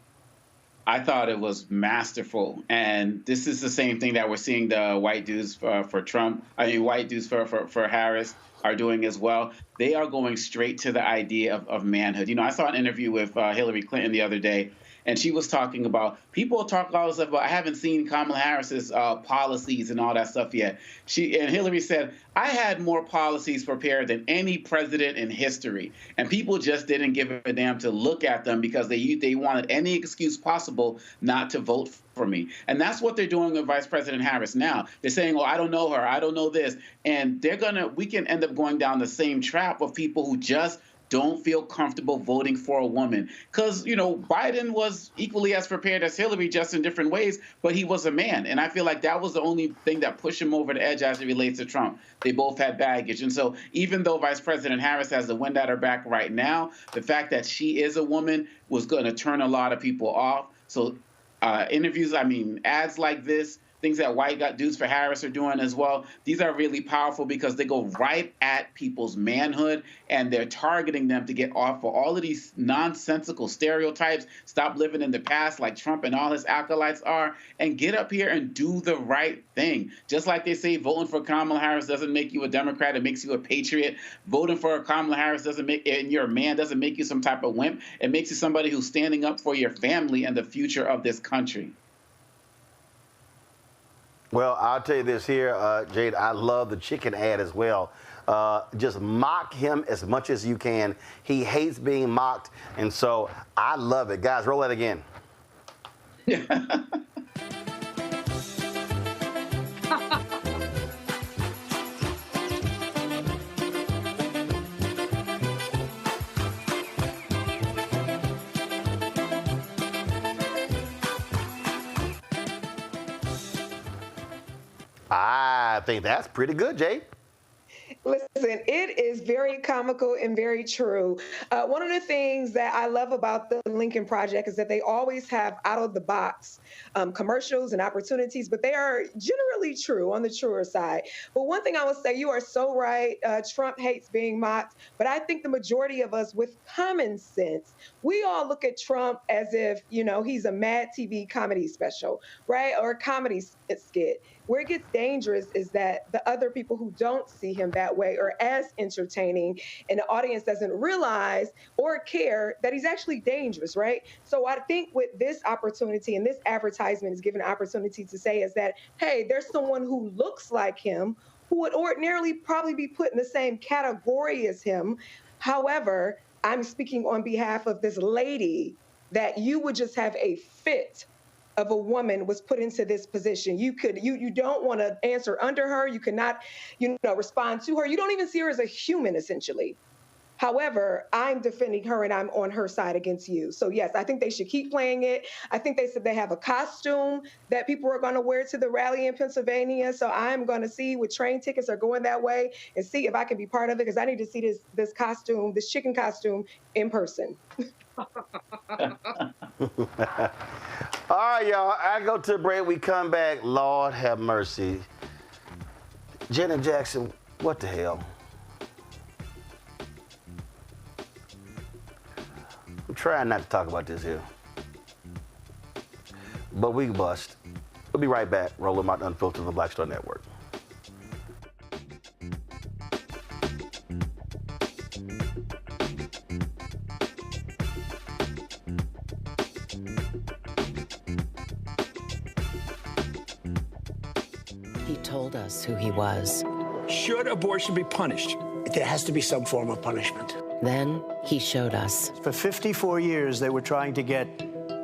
[SPEAKER 19] I thought it was masterful. And this is the same thing that we're seeing the white dudes for Trump, white dudes for Harris are doing as well. They are going straight to the idea of manhood. You know, I saw an interview with Hillary Clinton the other day, and she was talking about, people talk all this stuff about, I haven't seen Kamala Harris's policies and all that stuff yet. And Hillary said, I had more policies prepared than any president in history. And people just didn't give a damn to look at them because they wanted any excuse possible not to vote for me. And that's what they're doing with Vice President Harris now. They're saying, oh, I don't know her, I don't know this. And we can end up going down the same trap of people who just don't feel comfortable voting for a woman. Because, you know, Biden was equally as prepared as Hillary, just in different ways, but he was a man. And I feel like that was the only thing that pushed him over the edge as it relates to Trump. They both had baggage. And so even though Vice President Harris has the wind at her back right now, the fact that she is a woman was going to turn a lot of people off. So ads like this, things that white dudes for Harris are doing as well, these are really powerful because they go right at people's manhood and they're targeting them to get off for all of these nonsensical stereotypes, stop living in the past like Trump and all his acolytes are, and get up here and do the right thing. Just like they say voting for Kamala Harris doesn't make you a Democrat, it makes you a patriot. Voting for Kamala Harris and you're a man doesn't make you some type of wimp. It makes you somebody who's standing up for your family and the future of this country.
[SPEAKER 1] Well, I'll tell you this here, Jade, I love the chicken ad as well. Just mock him as much as you can. He hates being mocked, and so I love it. Guys, roll that again. I think that's pretty good, Jay.
[SPEAKER 20] Listen, it is very comical and very true. One of the things that I love about the Lincoln Project is that they always have out-of-the-box commercials and opportunities, but they are generally true, on the truer side. But one thing I will say, you are so right. Trump hates being mocked, but I think the majority of us with common sense, we all look at Trump as if, you know, he's a Mad TV comedy special, right? Or a comedy skit. Where it gets dangerous is that the other people who don't see him that way are as entertaining, and the audience doesn't realize or care that he's actually dangerous, right? So I think with this opportunity, and this advertisement is given an opportunity to say is that, hey, there's someone who looks like him who would ordinarily probably be put in the same category as him. However, I'm speaking on behalf of this lady that you would just have a fit of a woman was put into this position. You don't want to answer under her. You cannot, respond to her. You don't even see her as a human, essentially. However, I'm defending her and I'm on her side against you. So yes, I think they should keep playing it. I think they said they have a costume that people are going to wear to the rally in Pennsylvania. So I'm going to see what train tickets are going that way and see if I can be part of it, because I need to see this costume, this chicken costume, in person.
[SPEAKER 1] All right, y'all. I go to the break. We come back. Lord have mercy. Janet Jackson, what the hell? I'm trying not to talk about this here, but we bust. We'll be right back. Rolling Martin Unfiltered on the Black Star Network.
[SPEAKER 5] He told us who he was.
[SPEAKER 14] Should abortion be punished? There has to be some form of punishment.
[SPEAKER 5] Then he showed us.
[SPEAKER 14] For 54 years, they were trying to get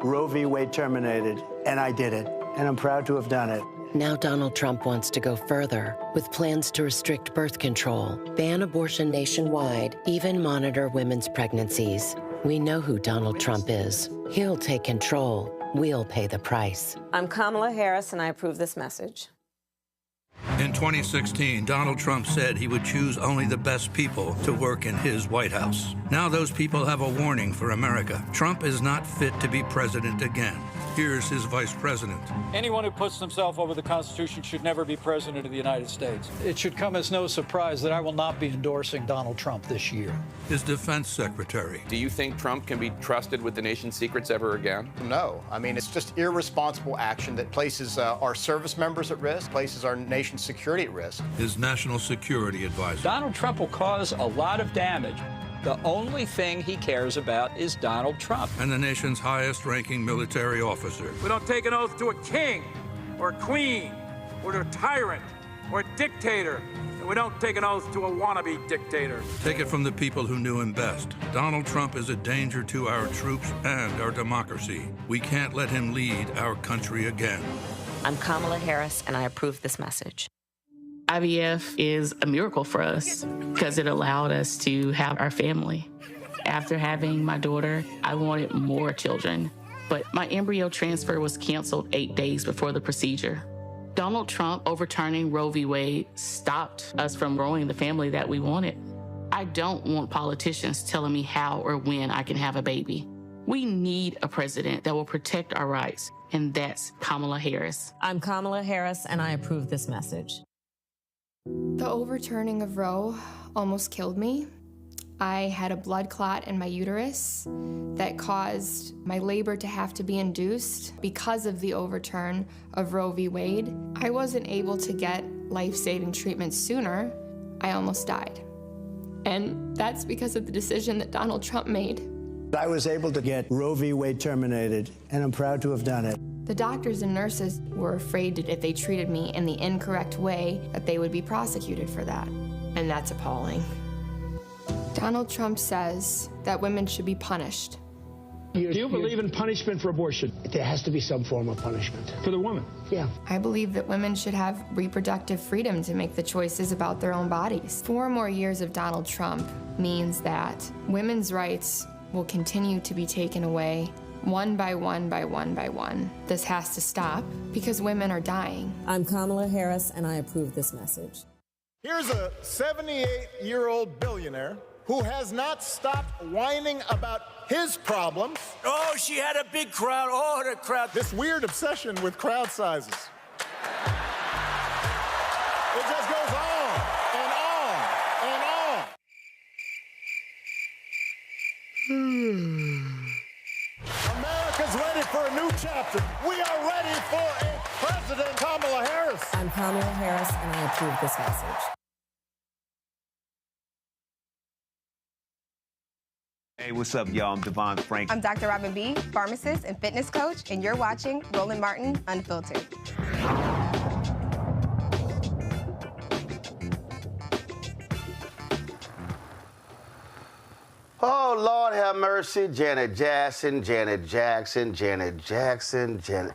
[SPEAKER 14] Roe v. Wade terminated, and I did it, and I'm proud to have done it.
[SPEAKER 5] Now Donald Trump wants to go further with plans to restrict birth control, ban abortion nationwide, even monitor women's pregnancies. We know who Donald Trump is. He'll take control. We'll pay the price.
[SPEAKER 11] I'm Kamala Harris, and I approve this message.
[SPEAKER 7] In 2016, Donald Trump said he would choose only the best people to work in his White House. Now those people have a warning for America. Trump is not fit to be president again. Here's his vice president.
[SPEAKER 8] Anyone who puts themselves over the Constitution should never be president of the United States. It should come as no surprise that I will not be endorsing Donald Trump this year.
[SPEAKER 7] His defense secretary.
[SPEAKER 9] Do you think Trump can be trusted with the nation's secrets ever again?
[SPEAKER 10] No. I mean, it's just irresponsible action that places our service members at risk, places our nation's security at risk.
[SPEAKER 7] His national security advisor.
[SPEAKER 15] Donald Trump will cause a lot of damage. The only thing he cares about is Donald Trump.
[SPEAKER 7] And the nation's highest-ranking military officer.
[SPEAKER 6] We don't take an oath to a king or a queen or to a tyrant or a dictator. And we don't take an oath to a wannabe dictator.
[SPEAKER 7] Take it from the people who knew him best. Donald Trump is a danger to our troops and our democracy. We can't let him lead our country again.
[SPEAKER 11] I'm Kamala Harris, and I approve this message.
[SPEAKER 12] IVF is a miracle for us because it allowed us to have our family. After having my daughter, I wanted more children, but my embryo transfer was canceled 8 days before the procedure. Donald Trump overturning Roe v. Wade stopped us from growing the family that we wanted. I don't want politicians telling me how or when I can have a baby. We need a president that will protect our rights, and that's Kamala Harris.
[SPEAKER 11] I'm Kamala Harris, and I approve this message.
[SPEAKER 13] The overturning of Roe almost killed me. I had a blood clot in my uterus that caused my labor to have to be induced because of the overturn of Roe v. Wade. I wasn't able to get life-saving treatment sooner. I almost died. And that's because of the decision that Donald Trump made.
[SPEAKER 14] I was able to get Roe v. Wade terminated, and I'm proud to have done it.
[SPEAKER 13] The doctors and nurses were afraid that if they treated me in the incorrect way, that they would be prosecuted for that. And that's appalling. Donald Trump says that women should be punished.
[SPEAKER 17] Do you believe in punishment for abortion? There has to be some form of punishment. For the woman? Yeah.
[SPEAKER 13] I believe that women should have reproductive freedom to make the choices about their own bodies. 4 more years of Donald Trump means that women's rights will continue to be taken away one by one by one by one. This has to stop because women are dying.
[SPEAKER 11] I'm Kamala Harris, and I approve this message.
[SPEAKER 16] Here's a 78-year-old billionaire who has not stopped whining about his problems.
[SPEAKER 3] Oh, she had a big crowd. Oh, the crowd.
[SPEAKER 16] This weird obsession with crowd sizes. It just goes on and on and on. America's ready for a new chapter. We are ready for a President Kamala Harris.
[SPEAKER 11] I'm Kamala Harris, and I approve this message.
[SPEAKER 18] Hey, what's up, y'all? I'm Devon Frank.
[SPEAKER 23] I'm Dr. Robin B., pharmacist and fitness coach, and you're watching Roland Martin Unfiltered.
[SPEAKER 1] Oh, Lord have mercy. Janet Jackson, Janet Jackson, Janet Jackson, Janet.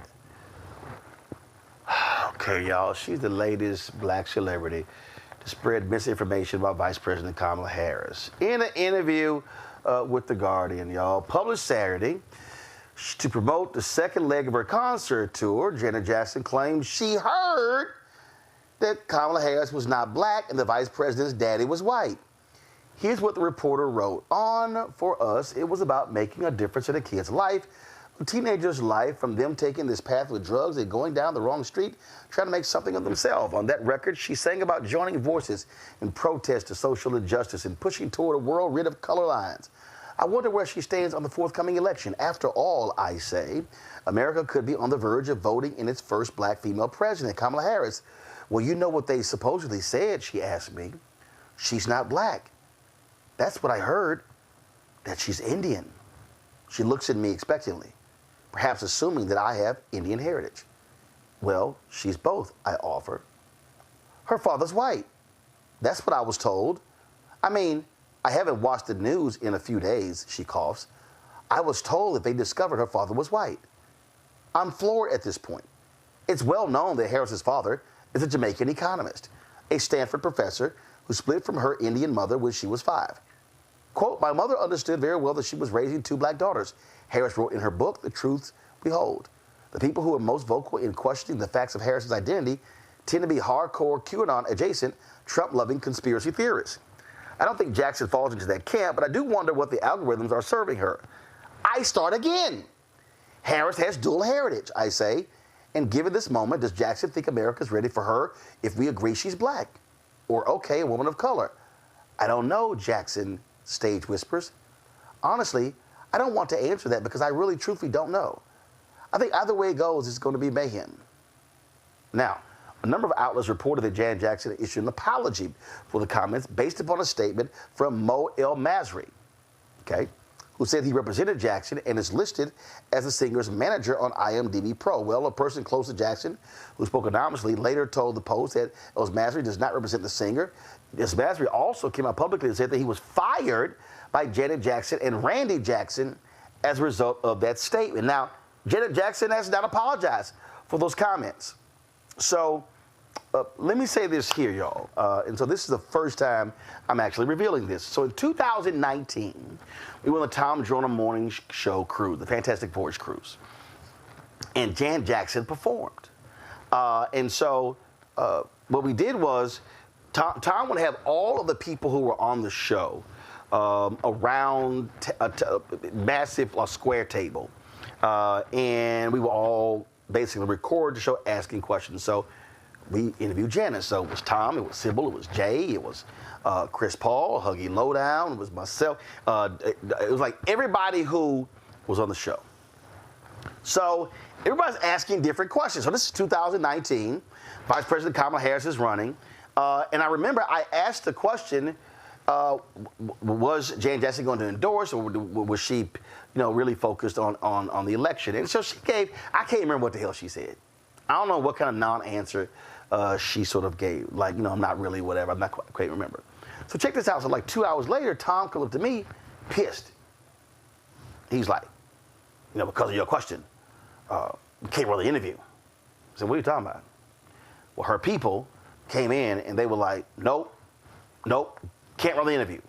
[SPEAKER 1] Okay, y'all, she's the latest black celebrity to spread misinformation about Vice President Kamala Harris. In an interview with The Guardian, y'all, published Saturday, to promote the second leg of her concert tour, Janet Jackson claimed she heard that Kamala Harris was not black and the vice president's daddy was white. Here's what the reporter wrote. On For Us, it was about making a difference in a kid's life, a teenager's life, from them taking this path with drugs and going down the wrong street, trying to make something of themselves. On that record, she sang about joining voices in protest to social injustice and pushing toward a world rid of color lines. I wonder where she stands on the forthcoming election. After all, I say, America could be on the verge of voting in its first black female president, Kamala Harris. Well, you know what they supposedly said, she asked me. She's not black. That's what I heard, that she's Indian. She looks at me expectantly, perhaps assuming that I have Indian heritage. Well, she's both, I offer. Her father's white. That's what I was told. I mean, I haven't watched the news in a few days, she coughs. I was told that they discovered her father was white. I'm floored at this point. It's well known that Harris's father is a Jamaican economist, a Stanford professor who split from her Indian mother when she was 5. Quote, my mother understood very well that she was raising 2 black daughters, Harris wrote in her book, The Truths We Hold. The people who are most vocal in questioning the facts of Harris's identity tend to be hardcore QAnon-adjacent, Trump-loving conspiracy theorists. I don't think Jackson falls into that camp, but I do wonder what the algorithms are serving her. I start again. Harris has dual heritage, I say. And given this moment, does Jackson think America's ready for her if we agree she's black? Or, okay, a woman of color? I don't know, Jackson stage whispers. Honestly, I don't want to answer that because I really truthfully don't know. I think either way it goes, it's going to be mayhem. Now, a number of outlets reported that Janet Jackson issued an apology for the comments based upon a statement from Mo El Masri, okay, who said he represented Jackson and is listed as the singer's manager on IMDb Pro. Well, a person close to Jackson who spoke anonymously later told the Post that El Masri does not represent the singer. El Masri also came out publicly and said that he was fired by Janet Jackson and Randy Jackson as a result of that statement. Now, Janet Jackson has not apologized for those comments. So let me say this here, y'all. And so this is the first time I'm actually revealing this. So in 2019, we went on the Tom Joyner Morning Show cruise, the Fantastic Voyage cruise. And Janet Jackson performed. And so what we did was Tom would have all of the people who were on the show around a massive square table. And we were all basically record the show asking questions. So we interviewed Janet. So it was Tom, it was Sybil, it was Jay, it was Chris Paul, Huggy Lowdown, it was myself. It was like everybody who was on the show. So everybody's asking different questions. So this is 2019. Vice President Kamala Harris is running. And I remember I asked the question, was Janet Jackson going to endorse, or was she, really focused on the election? And so she gave, I can't remember what the hell she said. I don't know what kind of non-answer she sort of gave. Like, I'm not really whatever. I'm not quite remember. So check this out. So like 2 hours later, Tom comes up to me, pissed. He's like, because of your question, we can't really interview. I said, what are you talking about? Well, her people came in and they were like, nope, can't really interview.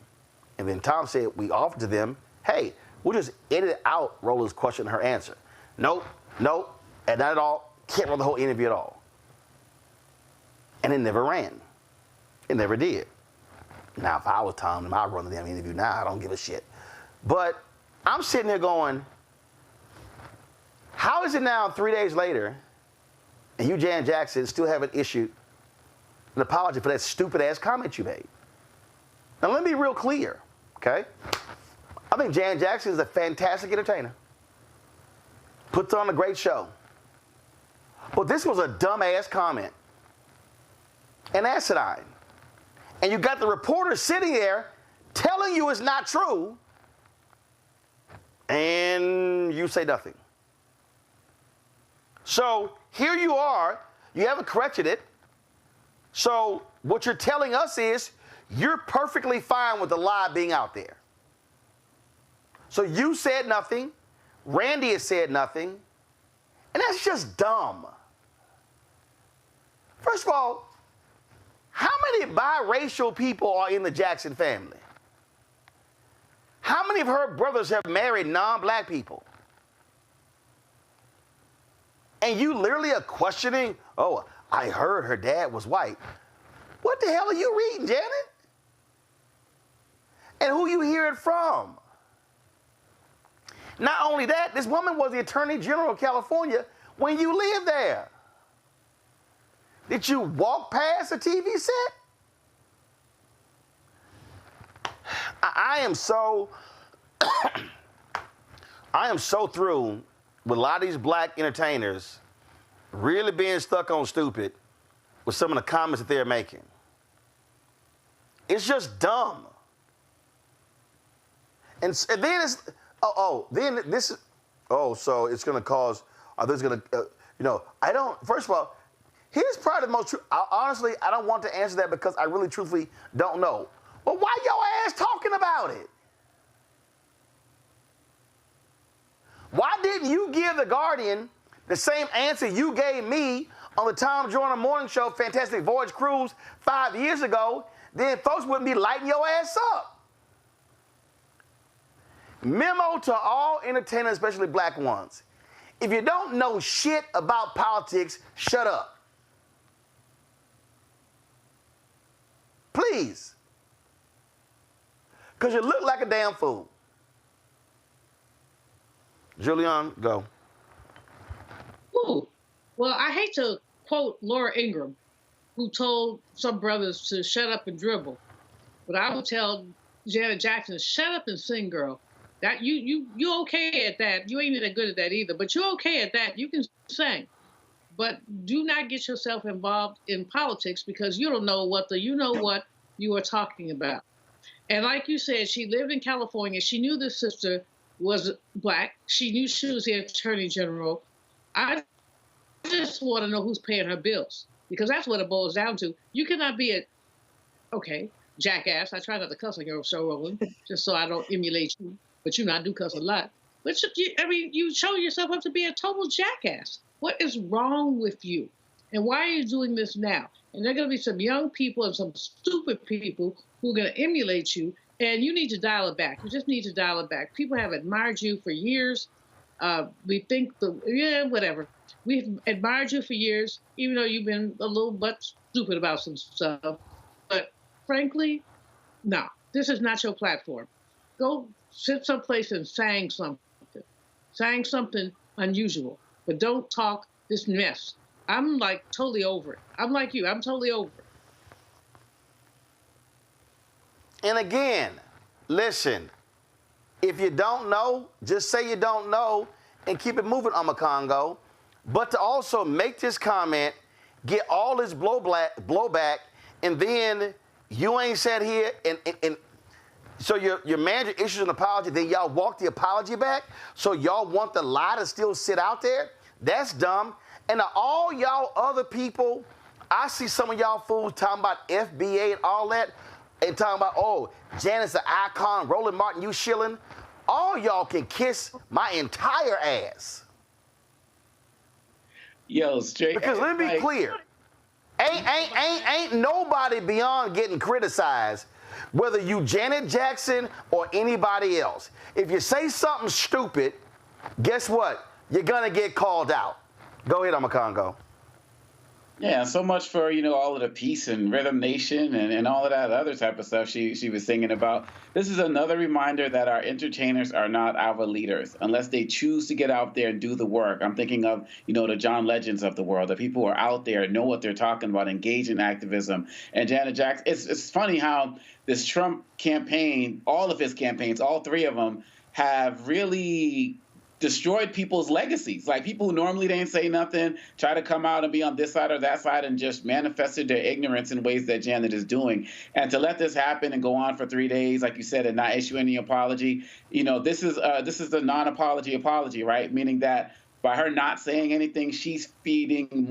[SPEAKER 1] And then Tom said, we offered to them, hey, we'll just edit out Roland's question and her answer. Nope, and not at all, can't run the whole interview at all. And it never ran. It never did. Now, if I was Tom, I'd run the damn interview now. I don't give a shit. But I'm sitting there going, how is it now 3 days later, and you, Janet Jackson, still haven't issued an apology for that stupid-ass comment you made? Now, let me be real clear, okay? I think Janet Jackson is a fantastic entertainer. Puts on a great show. But this was a dumb-ass comment. And asinine. And you got the reporter sitting there telling you it's not true, and you say nothing. So here you are. You haven't corrected it. So what you're telling us is you're perfectly fine with the lie being out there. So you said nothing. Randy has said nothing. And that's just dumb. First of all, how many biracial people are in the Jackson family? How many of her brothers have married non-black people? And you literally are questioning, oh, I heard her dad was white. What the hell are you reading, Janet? And who you hear it from? Not only that, this woman was the Attorney General of California when you lived there. Did you walk past a TV set? I am so through with a lot of these black entertainers really being stuck on stupid with some of the comments that they're making. It's just dumb. And then it's, so it's going to cause, there's going to, first of all, here's probably the most true, honestly, I don't want to answer that because I really truthfully don't know. Well, why your ass talking about it? Why didn't you give The Guardian the same answer you gave me on the Tom Joyner Morning Show Fantastic Voyage Cruise 5 years ago? Then folks wouldn't be lighting your ass up. Memo to all entertainers, especially black ones. If you don't know shit about politics, shut up. Please. Because you look like a damn fool. Julian, go.
[SPEAKER 21] Who? Well, I hate to quote Laura Ingraham, who told some brothers to shut up and dribble. But I would tell Janet Jackson, shut up and sing, girl. That you okay at that. You ain't that good at that either, but you're okay at that. You can sing. But do not get yourself involved in politics because you don't know what you are talking about. And like you said, she lived in California. She knew this sister was black. She knew she was the attorney general. I just want to know who's paying her bills because that's what it boils down to. You cannot be jackass. I try not to cuss on your show, Roland, just so I don't emulate you. But I do cuss a lot. But you show yourself up to be a total jackass. What is wrong with you? And why are you doing this now? And there are going to be some young people and some stupid people who are going to emulate you, and you need to dial it back. You just need to dial it back. People have admired you for years. We think, whatever. We've admired you for years, even though you've been a little but stupid about some stuff. But frankly, no, this is not your platform. Go sit someplace and sang something unusual. But don't talk this mess. I'm like totally over it. I'm like you. I'm totally over it.
[SPEAKER 1] And again, listen, if you don't know, just say you don't know and keep it moving, Congo. But to also make this comment, get all this blowback, and then you ain't sat here and so your manager issues an apology, then y'all walk the apology back? So y'all want the lie to still sit out there? That's dumb. And all y'all other people, I see some of y'all fools talking about FBA and all that, and talking about, oh, Janet's an icon, Roland Martin, you shilling. All y'all can kiss my entire ass.
[SPEAKER 19] Yo, straight.
[SPEAKER 1] Because let me be clear, ain't nobody beyond getting criticized, whether you Janet Jackson or anybody else. If you say something stupid, guess what? You're gonna get called out. Go ahead, Congo.
[SPEAKER 19] Yeah, so much for, all of the peace and Rhythm Nation and all of that other type of stuff she was singing about. This is another reminder that our entertainers are not our leaders unless they choose to get out there and do the work. I'm thinking of, the John Legends of the world, the people who are out there, know what they're talking about, engage in activism. And Janet Jackson, it's funny how this Trump campaign, all of his campaigns, all three of them, have really destroyed people's legacies. Like people who normally didn't say nothing, try to come out and be on this side or that side and just manifested their ignorance in ways that Janet is doing. And to let this happen and go on for 3 days, like you said, and not issue any apology, this is the non-apology apology, right? Meaning that by her not saying anything, she's fueling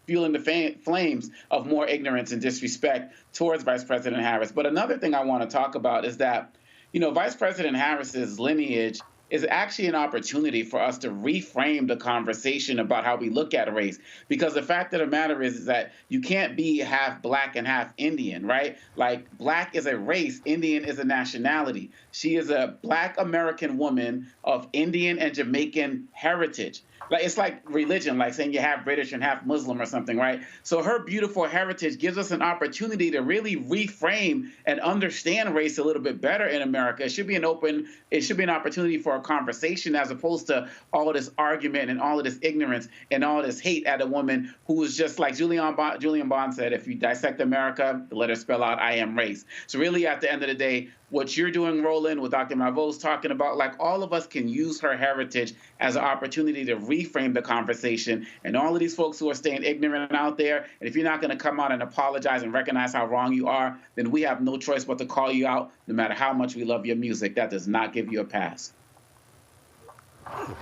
[SPEAKER 19] the flames of more ignorance and disrespect towards Vice President Harris. But another thing I want to talk about is that, Vice President Harris's lineage is actually an opportunity for us to reframe the conversation about how we look at race. Because the fact of the matter is that you can't be half black and half Indian, right? Like black is a race, Indian is a nationality. She is a black American woman of Indian and Jamaican heritage. Like it's like religion, like saying you have British and half Muslim or something, right? So her beautiful heritage gives us an opportunity to really reframe and understand race a little bit better in America. It should be an opportunity for a conversation as opposed to all of this argument and all of this ignorance and all this hate at a woman who is just like Julian Bond said, if you dissect America, let her spell out I am race. So really at the end of the day, what you're doing, Roland, what Dr. Marvo's talking about, like all of us can use her heritage as an opportunity to reframe the conversation. And all of these folks who are staying ignorant out there, and if you're not going to come out and apologize and recognize how wrong you are, then we have no choice but to call you out, no matter how much we love your music. That does not give you a pass.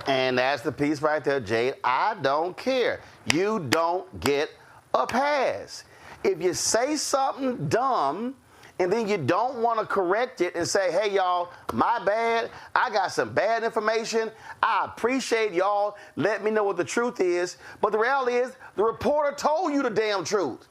[SPEAKER 1] And that's the piece right there, Jade. I don't care. You don't get a pass. If you say something dumb, and then you don't want to correct it and say, hey, y'all, my bad. I got some bad information. I appreciate y'all letting me know what the truth is. But the reality is the reporter told you the damn truth.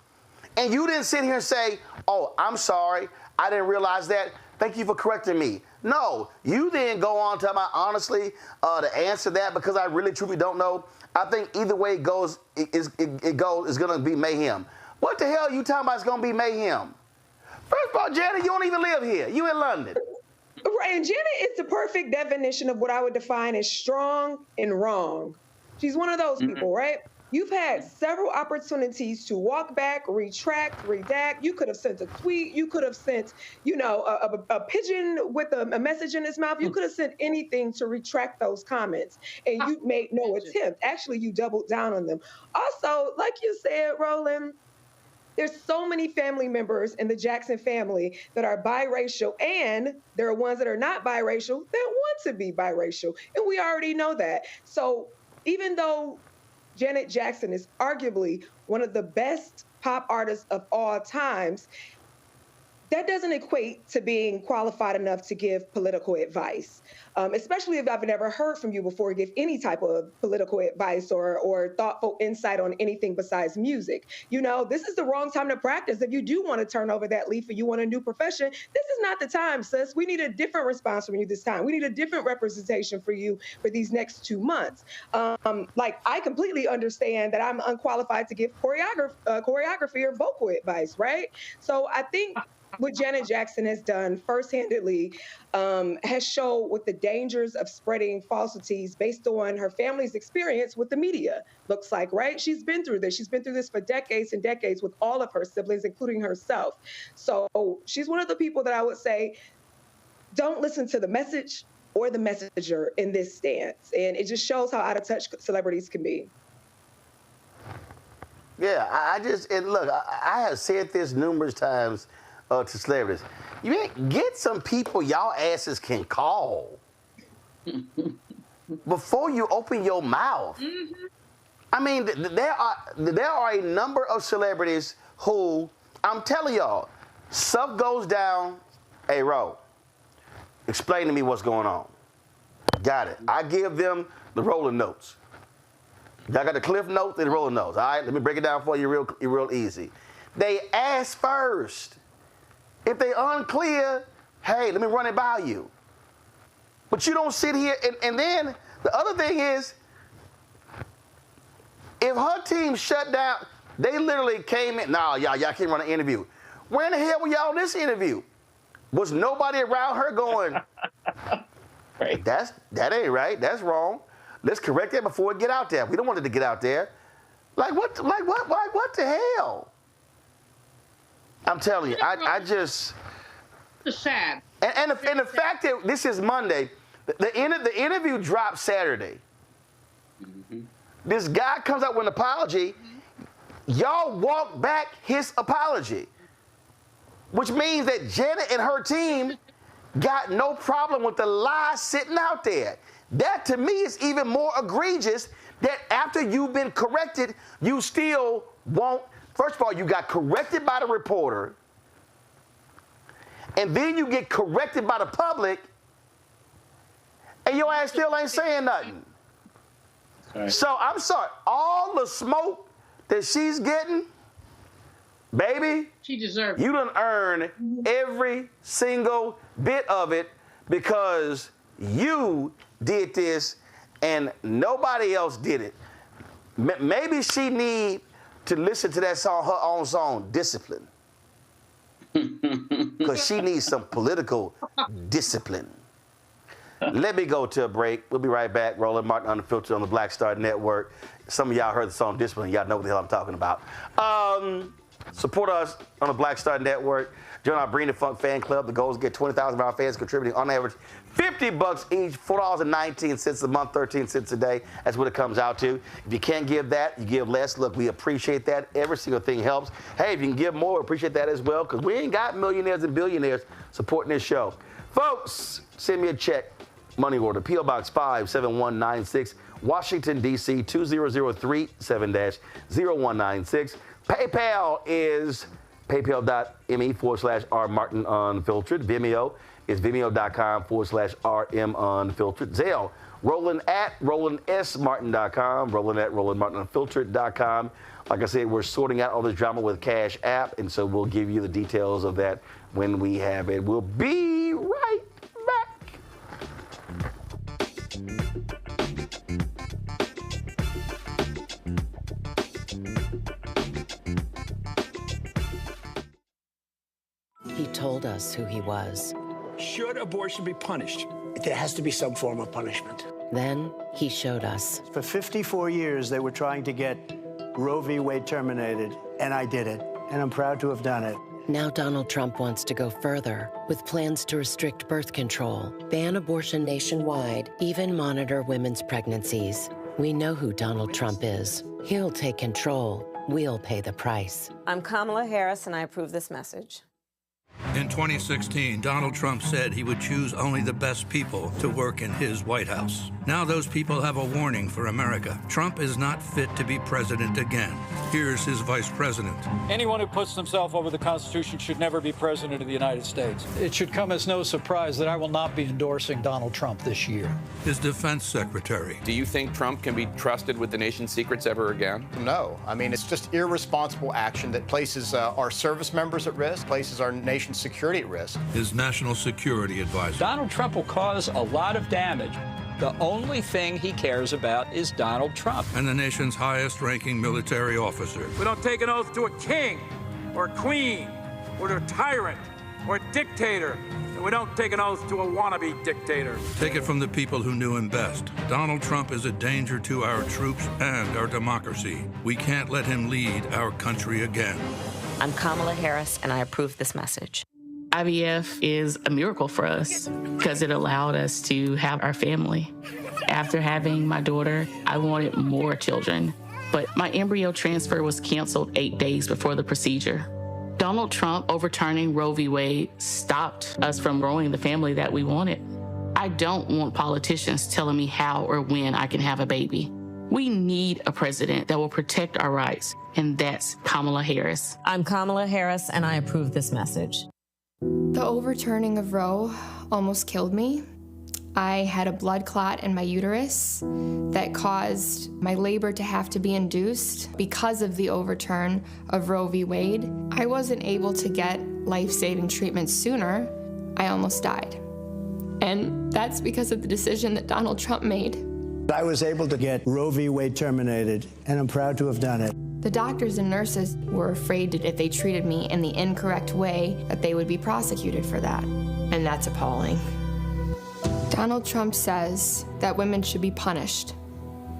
[SPEAKER 1] And you didn't sit here and say, oh, I'm sorry. I didn't realize that. Thank you for correcting me. No, you then go on to my honestly to answer that because I really truly don't know. I think either way it goes, is going to be mayhem. What the hell are you talking about is going to be mayhem? First of all, Janet, you don't even live here. You in London.
[SPEAKER 20] Right, and Janet is the perfect definition of what I would define as strong and wrong. She's one of those people, right? You've had several opportunities to walk back, retract, redact. You could have sent a tweet. You could have sent, a pigeon with a message in his mouth. You could have sent anything to retract those comments, and you made no attempt. Actually, you doubled down on them. Also, like you said, Roland, there's so many family members in the Jackson family that are biracial, and there are ones that are not biracial that want to be biracial, and we already know that. So even though Janet Jackson is arguably one of the best pop artists of all times, that doesn't equate to being qualified enough to give political advice, especially if I've never heard from you before give any type of political advice or thoughtful insight on anything besides music. This is the wrong time to practice. If you do want to turn over that leaf and you want a new profession, this is not the time, sis. We need a different response from you this time. We need a different representation for you for these next 2 months. I completely understand that I'm unqualified to give choreography or vocal advice, right? So I think what Janet Jackson has done first-handedly has shown what the dangers of spreading falsities based on her family's experience with the media looks like, right? She's been through this. She's been through this for decades and decades with all of her siblings, including herself. So she's one of the people that I would say, don't listen to the message or the messenger in this stance. And it just shows how out of touch celebrities can be.
[SPEAKER 1] Yeah, I have said this numerous times to celebrities. Get some people y'all asses can call before you open your mouth. Mm-hmm. I mean, there are a number of celebrities who, I'm telling y'all, stuff goes down. Hey, Ro, explain to me what's going on. Got it. I give them the rolling notes. Y'all got the cliff notes and the rolling notes. All right, let me break it down for you real easy. They ask first. If they unclear, hey, let me run it by you. But you don't sit here, and then the other thing is, if her team shut down, they literally came in, y'all can't run an interview. Where in the hell were y'all in this interview? Was nobody around her going, right. That ain't right, that's wrong. Let's correct that before it get out there. We don't want it to get out there. What the hell? I'm telling you, I just...
[SPEAKER 21] It's sad.
[SPEAKER 1] And the fact that this is Monday, the interview dropped Saturday. Mm-hmm. This guy comes out with an apology. Y'all walk back his apology, which means that Janet and her team got no problem with the lie sitting out there. That, to me, is even more egregious, that after you've been corrected, you still won't... First of all, you got corrected by the reporter, and then you get corrected by the public, and your ass still ain't saying nothing. Right. So I'm sorry, all the smoke that she's getting, baby,
[SPEAKER 21] she deserves it.
[SPEAKER 1] You done earned every single bit of it because you did this and nobody else did it. Maybe she need to listen to that song, her own song, Discipline. Because she needs some political discipline. Let me go to a break. We'll be right back. Roland Martin Unfiltered on the Black Star Network. Some of y'all heard the song Discipline. Y'all know what the hell I'm talking about. Support us on the Black Star Network. Join our Bring the Funk fan club. The goal is to get 20,000 of our fans contributing on average $50 each, $4.19 a month, 13 cents a day. That's what it comes out to. If you can't give that, you give less. Look, we appreciate that. Every single thing helps. Hey, if you can give more, we appreciate that as well, because we ain't got millionaires and billionaires supporting this show. Folks, send me a check. Money order, P.O. Box 57196, Washington, D.C. 20037-0196. PayPal is paypal.me/rmartinunfiltered. Vimeo is vimeo.com/rmunfiltered. Zelle, Roland@RolandSMartin.com, Roland@RolandMartinUnfiltered.com. Like I said, we're sorting out all this drama with Cash App, and so we'll give you the details of that when we have it. We'll be right back.
[SPEAKER 5] He told us who he was.
[SPEAKER 17] Should abortion be punished? There has to be some form of punishment.
[SPEAKER 5] Then he showed us.
[SPEAKER 14] For 54 years, they were trying to get Roe v. Wade terminated, and I did it. And I'm proud to have done it.
[SPEAKER 5] Now Donald Trump wants to go further with plans to restrict birth control, ban abortion nationwide, even monitor women's pregnancies. We know who Donald Trump is. He'll take control. We'll pay the price.
[SPEAKER 11] I'm Kamala Harris, and I approve this message.
[SPEAKER 7] In 2016, Donald Trump said he would choose only the best people to work in his White House. Now those people have a warning for America. Trump is not fit to be president again. Here's his vice president.
[SPEAKER 8] Anyone who puts themselves over the Constitution should never be president of the United States. It should come as no surprise that I will not be endorsing Donald Trump this year.
[SPEAKER 7] His defense secretary.
[SPEAKER 9] Do you think Trump can be trusted with the nation's secrets ever again?
[SPEAKER 10] No. I mean, it's just irresponsible action that places our service members at risk, places our nation's security at risk.
[SPEAKER 7] His national security advisor.
[SPEAKER 15] Donald Trump will cause a lot of damage. The only thing he cares about is Donald Trump.
[SPEAKER 7] And the nation's highest-ranking military officer.
[SPEAKER 6] We don't take an oath to a king or a queen or to a tyrant or a dictator. And we don't take an oath to a wannabe dictator.
[SPEAKER 7] Take it from the people who knew him best. Donald Trump is a danger to our troops and our democracy. We can't let him lead our country again.
[SPEAKER 11] I'm Kamala Harris, and I approve this message.
[SPEAKER 12] IVF is a miracle for us because it allowed us to have our family. After having my daughter, I wanted more children, but my embryo transfer was canceled 8 days before the procedure. Donald Trump overturning Roe v. Wade stopped us from growing the family that we wanted. I don't want politicians telling me how or when I can have a baby. We need a president that will protect our rights, and that's Kamala Harris.
[SPEAKER 11] I'm Kamala Harris, and I approve this message.
[SPEAKER 13] The overturning of Roe almost killed me. I had a blood clot in my uterus that caused my labor to have to be induced because of the overturn of Roe v. Wade. I wasn't able to get life-saving treatment sooner. I almost died. And that's because of the decision that Donald Trump made.
[SPEAKER 14] I was able to get Roe v. Wade terminated, and I'm proud to have done it.
[SPEAKER 13] The doctors and nurses were afraid that if they treated me in the incorrect way, that they would be prosecuted for that. And that's appalling. Donald Trump says that women should be punished.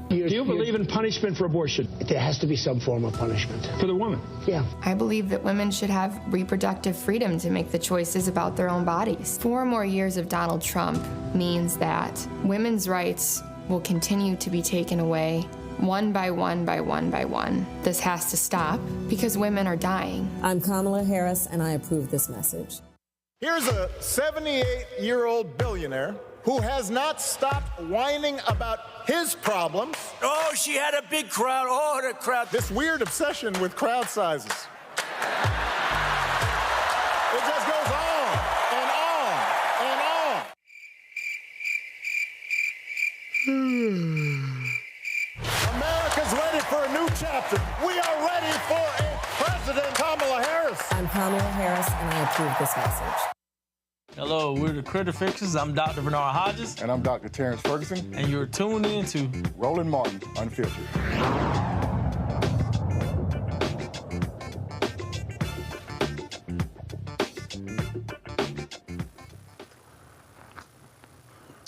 [SPEAKER 17] Do you believe in punishment for abortion? There has to be some form of punishment for the woman. Yeah.
[SPEAKER 13] I believe that women should have reproductive freedom to make the choices about their own bodies. 4 more years of Donald Trump means that women's rights will continue to be taken away one by one by one by one. This has to stop because women are dying.
[SPEAKER 11] I'm Kamala Harris, and I approve this message.
[SPEAKER 16] Here's a 78-year-old billionaire who has not stopped whining about his problems.
[SPEAKER 3] Oh, she had a big crowd. Oh, the crowd.
[SPEAKER 16] This weird obsession with crowd sizes. It just goes on and on and on. America's ready for a new chapter. We are ready for a President Kamala Harris.
[SPEAKER 11] I'm Kamala Harris, and I approve this message.
[SPEAKER 2] Hello, we're the Critter Fixers. I'm Dr. Bernard Hodges.
[SPEAKER 16] And I'm Dr. Terrence Ferguson.
[SPEAKER 2] And you're tuned in to
[SPEAKER 16] Roland Martin Unfiltered.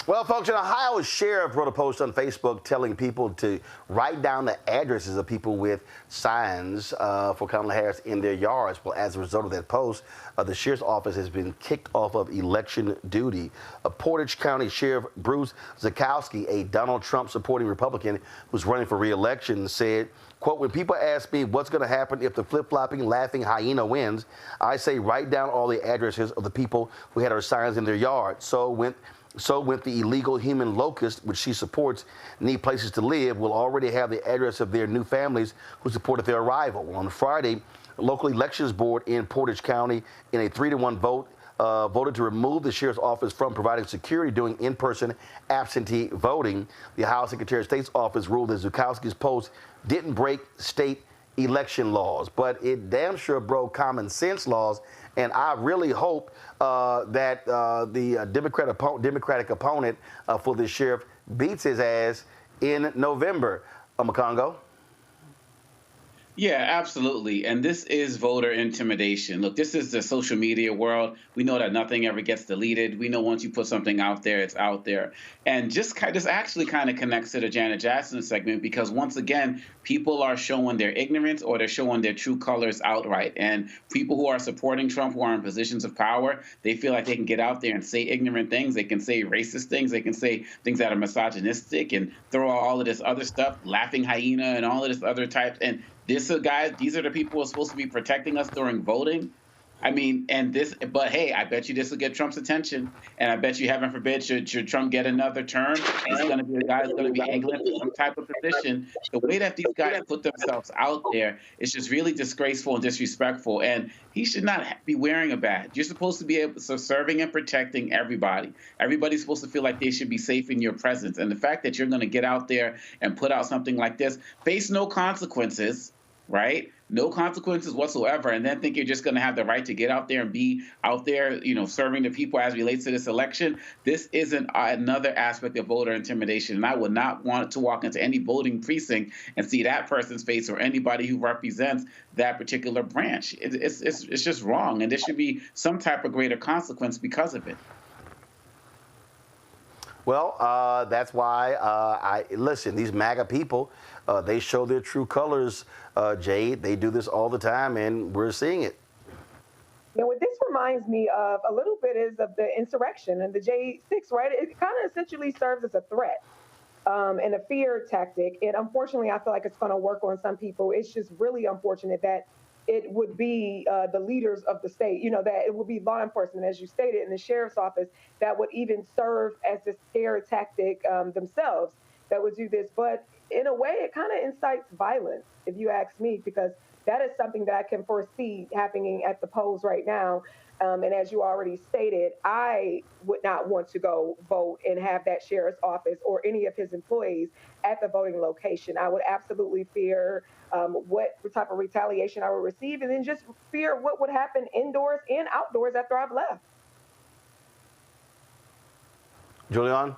[SPEAKER 1] Well, folks, an Ohio sheriff wrote a post on Facebook telling people to write down the addresses of people with signs for Kamala Harris in their yards. Well, as a result of that post, the sheriff's office has been kicked off of election duty. Portage County Sheriff Bruce Zakowski, a Donald Trump supporting Republican who's running for re-election, said, quote, when people ask me what's going to happen if the flip-flopping, laughing hyena wins, I say write down all the addresses of the people who had our signs in their yard. So when the illegal human locusts, which she supports, need places to live, will already have the address of their new families who supported their arrival. Well, on Friday, the local elections board in Portage County, in a 3-1 vote, voted to remove the sheriff's office from providing security during in-person absentee voting. The Ohio Secretary of State's office ruled that Zukowski's post didn't break state election laws, but it damn sure broke common sense laws. And I really hope that the Democratic opponent for this sheriff beats his ass in November. Makongo.
[SPEAKER 19] Yeah, absolutely. And this is voter intimidation. Look, this is the social media world. We know that nothing ever gets deleted. We know once you put something out there, it's out there. And this actually kind of connects to the Janet Jackson segment, because once again, people are showing their ignorance or they're showing their true colors outright. And people who are supporting Trump, who are in positions of power, they feel like they can get out there and say ignorant things. They can say racist things. They can say things that are misogynistic and throw out all of this other stuff, laughing hyena and all of this other types. And these are the people who are supposed to be protecting us during voting. I mean, but hey, I bet you this will get Trump's attention. And I bet you, heaven forbid, should Trump get another term, he's going to be the guy who's going to be angling for some type of position. The way that these guys put themselves out there is just really disgraceful and disrespectful. And he should not be wearing a badge. You're supposed to be serving and protecting everybody. Everybody's supposed to feel like they should be safe in your presence. And the fact that you're going to get out there and put out something like this, face no consequences, right? No consequences whatsoever, and then think you're just going to have the right to get out there and be out there, serving the people as relates to this election. This isn't another aspect of voter intimidation, and I would not want to walk into any voting precinct and see that person's face or anybody who represents that particular branch. It's just wrong, and there should be some type of greater consequence because of it.
[SPEAKER 1] Well, that's why listen, these MAGA people, they show their true colors, Jade. They do this all the time, and we're seeing it.
[SPEAKER 20] Yeah, what this reminds me of a little bit is of the insurrection and the J6, right? It kind of essentially serves as a threat and a fear tactic. And unfortunately, I feel like it's going to work on some people. It's just really unfortunate that it would be the leaders of the state, that it would be law enforcement, as you stated, in the sheriff's office, that would even serve as a scare tactic themselves that would do this. But in a way, it kind of incites violence, if you ask me, because that is something that I can foresee happening at the polls right now. And as you already stated, I would not want to go vote and have that sheriff's office or any of his employees at the voting location. I would absolutely fear what type of retaliation I would receive, and then just fear what would happen indoors and outdoors after I've left.
[SPEAKER 1] Julian?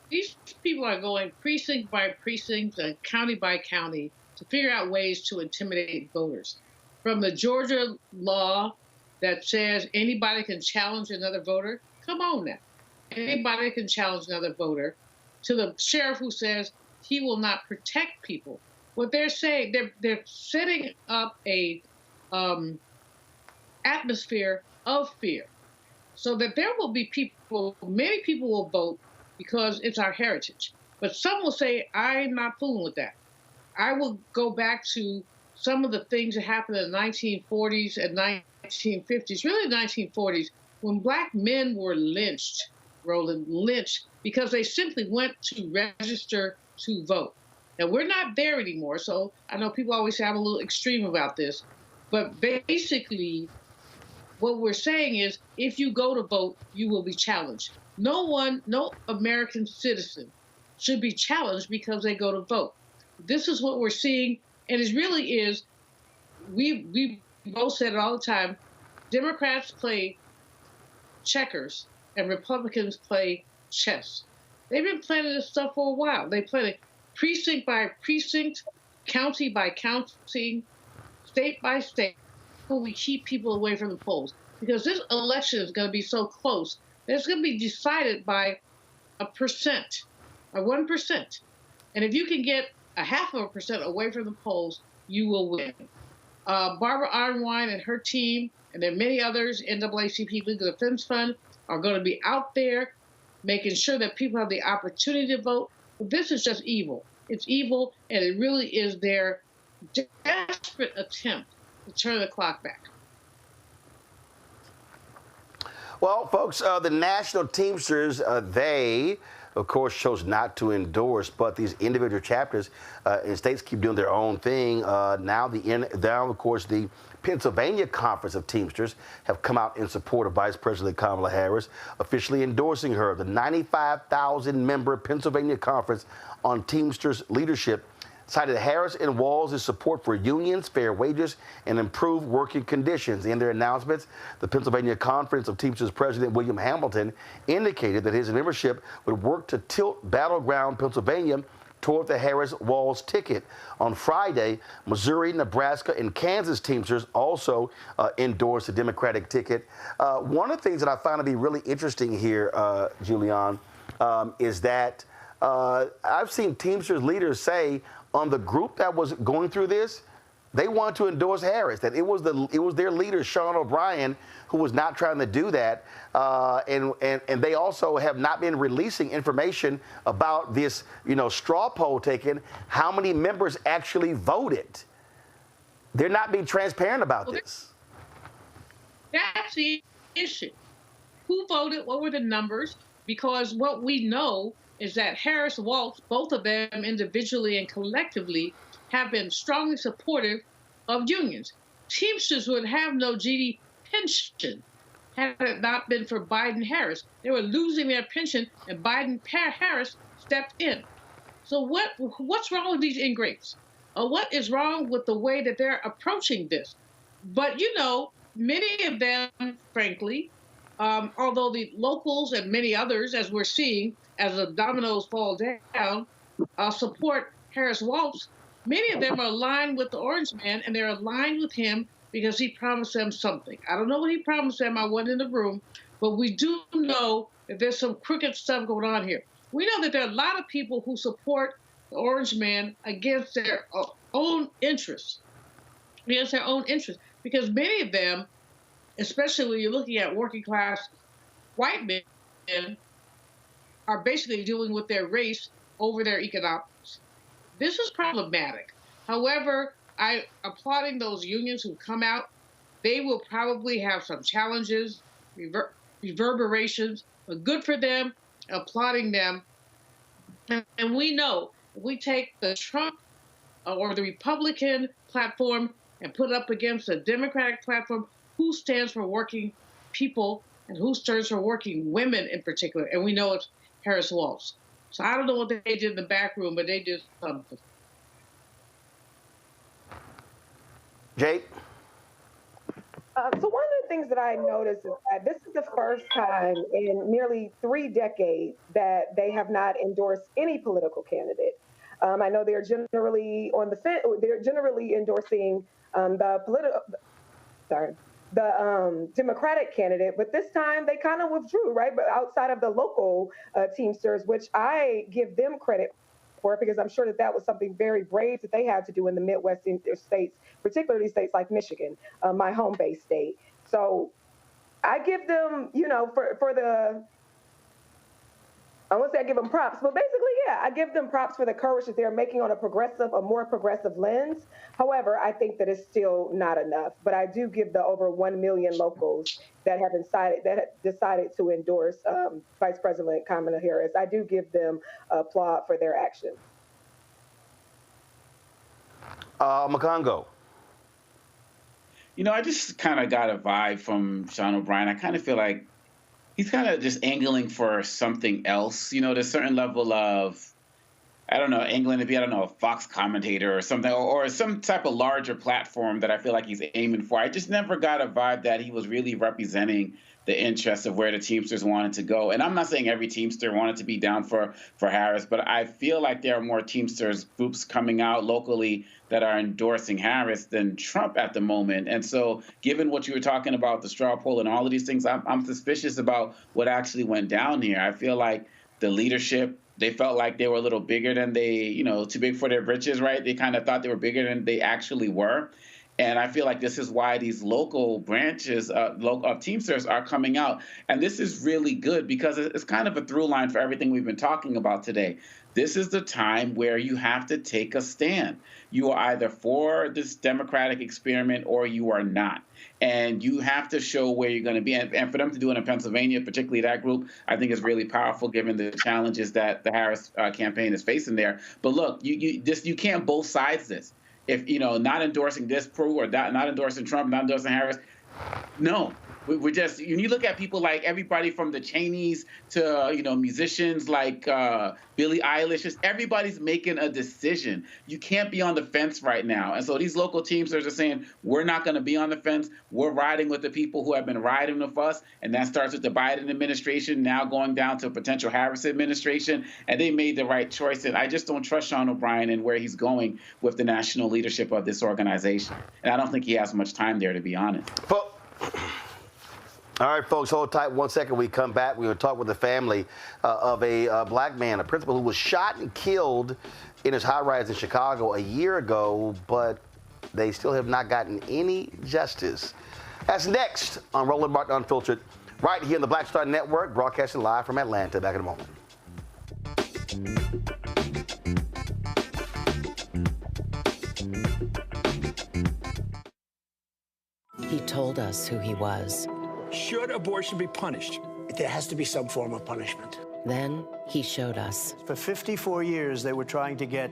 [SPEAKER 21] These people are going precinct by precinct and county by county to figure out ways to intimidate voters. From the Georgia law that says anybody can challenge another voter, come on now. Anybody can challenge another voter, to the sheriff who says he will not protect people. What they're saying, they're setting up a atmosphere of fear, so that there will be people, many people will vote because it's our heritage. But some will say, I'm not fooling with that. I will go back to some of the things that happened in the 1940s and 1950s, really the 1940s, when black men were lynched, because they simply went to register to vote. Now, we're not there anymore, so I know people always say I'm a little extreme about this, but basically what we're saying is if you go to vote, you will be challenged. No American citizen should be challenged because they go to vote. This is what we're seeing, and it really is, we both said it all the time, Democrats play checkers and Republicans play chess. They've been playing this stuff for a while. They play it precinct by precinct, county by county, state by state, where we keep people away from the polls. Because this election is going to be so close, that it's going to be decided by 1%. And if you can get 0.5% away from the polls, you will win. Barbara Arnwine and her team, and there are many others, NAACP Legal Defense Fund, are going to be out there making sure that people have the opportunity to vote. But this is just evil. It's evil, and it really is their desperate attempt to turn the clock back.
[SPEAKER 1] Well, folks, the National Teamsters, they, of course, chose not to endorse, but these individual chapters in states keep doing their own thing. Now, of course, the Pennsylvania Conference of Teamsters have come out in support of Vice President Kamala Harris, officially endorsing her. The 95,000-member Pennsylvania Conference on Teamsters Leadership cited Harris and Walls' support for unions, fair wages, and improved working conditions. In their announcements, the Pennsylvania Conference of Teamsters President William Hamilton indicated that his membership would work to tilt battleground Pennsylvania toward the Harris-Walz ticket. On Friday, Missouri, Nebraska, and Kansas Teamsters also endorsed the Democratic ticket. One of the things that I find to be really interesting here, Julian, is that I've seen Teamsters leaders say on the group that was going through this, they wanted to endorse Harris, that it was their leader, Sean O'Brien, who was not trying to do that. And they also have not been releasing information about this, straw poll taken, how many members actually voted. They're not being transparent about this.
[SPEAKER 21] That's the issue. Who voted? What were the numbers? Because what we know is that Harris-Walz, both of them individually and collectively, have been strongly supportive of unions. Teamsters would have no GD pension had it not been for Biden-Harris. They were losing their pension, and Biden-Harris stepped in. So what's wrong with these ingrates? What is wrong with the way that they're approaching this? But, many of them, frankly, although the locals and many others, as we're seeing, as the dominoes fall down, support Harris-Walz, many of them are aligned with the Orange Man, and they're aligned with him because he promised them something. I don't know what he promised them. I wasn't in the room, but we do know that there's some crooked stuff going on here. We know that there are a lot of people who support the Orange Man against their own interests, because many of them, especially when you're looking at working class white men, are basically dealing with their race over their economics. This is problematic. However, I'm applauding those unions who come out. They will probably have some challenges, reverberations, but good for them, applauding them. And we know if we take the Trump or the Republican platform and put it up against the Democratic platform, who stands for working people and who stands for working women in particular? And we know it's Harris-Walz. So I don't know what they did in the back room, but they did something.
[SPEAKER 1] Jake?
[SPEAKER 20] So one of the things that I noticed is that this is the first time in nearly 3 decades that they have not endorsed any political candidate. I know they're generally on the fence. They're generally endorsing the Democratic candidate, but this time they kind of withdrew, right? But outside of the local Teamsters, which I give them credit for, because I'm sure that was something very brave that they had to do in the Midwestern states, particularly states like Michigan, my home base state. So I give them, for the, I won't say I give them props, but basically, yeah, I give them props for the courage that they're making on a more progressive lens. However, I think that it's still not enough. But I do give the over 1 million locals that have decided to endorse Vice President Kamala Harris, I do give them applaud for their actions.
[SPEAKER 1] Makongo.
[SPEAKER 19] I just kind of got a vibe from Sean O'Brien. I kind of feel like he's kind of just angling for something else. There's a certain level of, angling to be, a Fox commentator or something, or some type of larger platform that I feel like he's aiming for. I just never got a vibe that he was really representing the interests of where the Teamsters wanted to go. And I'm not saying every Teamster wanted to be down for Harris, but I feel like there are more Teamsters groups coming out locally that are endorsing Harris than Trump at the moment. And so given what you were talking about, the straw poll and all of these things, I'm suspicious about what actually went down here. I feel like the leadership, they felt like they were a little bigger than they, too big for their britches, right? They kind of thought they were bigger than they actually were. And I feel like this is why these local branches of Teamsters are coming out. And this is really good because it's kind of a through line for everything we've been talking about today. This is the time where you have to take a stand. You are either for this democratic experiment or you are not. And you have to show where you're going to be. And for them to do it in Pennsylvania, particularly that group, I think is really powerful given the challenges that the Harris campaign is facing there. But look, you can't both sides this. If, not endorsing this crew or not endorsing Trump, not endorsing Harris, no. We're just, when you look at people like everybody from the Cheneys to, musicians like Billie Eilish, just everybody's making a decision. You can't be on the fence right now. And so these local Teamsters are saying, we're not going to be on the fence. We're riding with the people who have been riding with us. And that starts with the Biden administration, now going down to a potential Harris administration. And they made the right choice. And I just don't trust Sean O'Brien and where he's going with the national leadership of this organization. And I don't think he has much time there, to be honest.
[SPEAKER 1] Well, all right, folks, hold tight 1 second. We come back. We're going to talk with the family of a black man, a principal who was shot and killed in his high-rise in Chicago a year ago, but they still have not gotten any justice. That's next on Roland Martin Unfiltered, right here in the Black Star Network, broadcasting live from Atlanta. Back in a moment.
[SPEAKER 5] He told us who he was.
[SPEAKER 17] Should abortion be punished? There has to be some form of punishment.
[SPEAKER 5] Then he showed us.
[SPEAKER 14] For 54 years, they were trying to get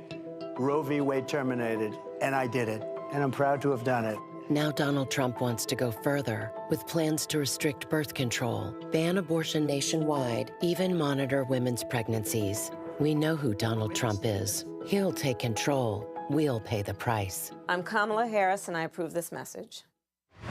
[SPEAKER 14] Roe v. Wade terminated, and I did it. And I'm proud to have done it.
[SPEAKER 5] Now Donald Trump wants to go further with plans to restrict birth control, ban abortion nationwide, even monitor women's pregnancies. We know who Donald Trump is. He'll take control. We'll pay the price.
[SPEAKER 11] I'm Kamala Harris, and I approve this message.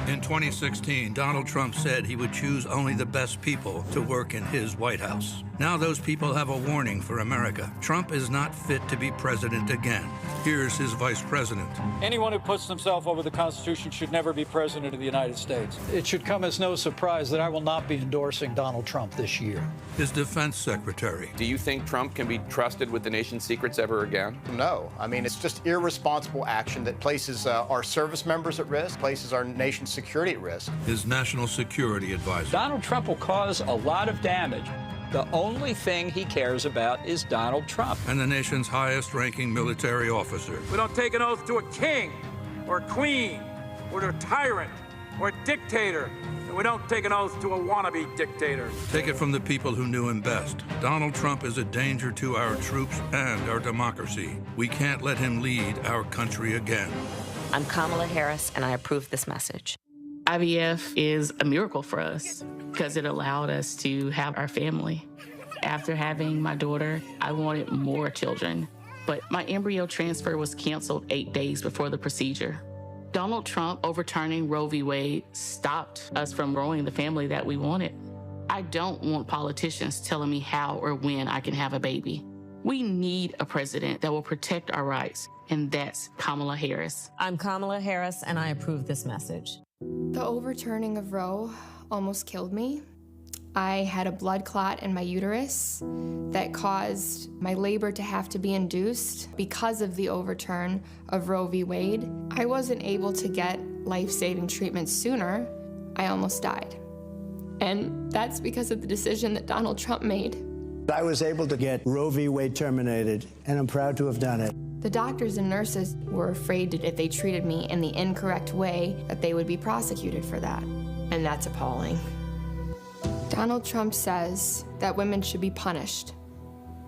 [SPEAKER 7] In 2016, Donald Trump said he would choose only the best people to work in his White House. Now those people have a warning for America. Trump is not fit to be president again. Here's his vice president.
[SPEAKER 8] Anyone who puts themselves over the Constitution should never be president of the United States. It should come as no surprise that I will not be endorsing Donald Trump this year.
[SPEAKER 7] His defense secretary.
[SPEAKER 9] Do you think Trump can be trusted with the nation's secrets ever again?
[SPEAKER 10] No. I mean, it's just irresponsible action that places our service members at risk, places our nation's security at risk.
[SPEAKER 7] His national security advisor.
[SPEAKER 15] Donald Trump will cause a lot of damage. The only thing he cares about is Donald Trump.
[SPEAKER 7] And the nation's highest-ranking military officer.
[SPEAKER 6] We don't take an oath to a king or a queen or to a tyrant or a dictator. And we don't take an oath to a wannabe dictator.
[SPEAKER 7] Take it from the people who knew him best. Donald Trump is a danger to our troops and our democracy. We can't let him lead our country again.
[SPEAKER 11] I'm Kamala Harris, and I approve this message.
[SPEAKER 12] IVF is a miracle for us because it allowed us to have our family. After having my daughter, I wanted more children, but my embryo transfer was canceled 8 days before the procedure. Donald Trump overturning Roe v. Wade stopped us from growing the family that we wanted. I don't want politicians telling me how or when I can have a baby. We need a president that will protect our rights, and that's Kamala Harris.
[SPEAKER 11] I'm Kamala Harris, and I approve this message.
[SPEAKER 13] The overturning of Roe almost killed me. I had a blood clot in my uterus that caused my labor to have to be induced because of the overturn of Roe v. Wade. I wasn't able to get life-saving treatment sooner. I almost died. And that's because of the decision that Donald Trump made.
[SPEAKER 14] I was able to get Roe v. Wade terminated, and I'm proud to have done it.
[SPEAKER 13] The doctors and nurses were afraid that if they treated me in the incorrect way, that they would be prosecuted for that. And that's appalling. Donald Trump says that women should be punished.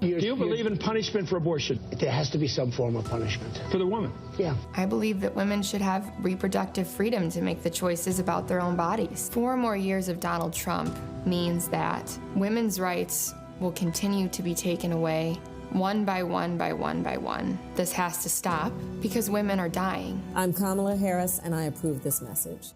[SPEAKER 17] Do you believe in punishment for abortion? There has to be some form of punishment for the woman. Yeah.
[SPEAKER 13] I believe that women should have reproductive freedom to make the choices about their own bodies. 4 more years of Donald Trump means that women's rights will continue to be taken away one by one by one by one. This has to stop because women are dying.
[SPEAKER 11] I'm Kamala Harris, and I approve this message.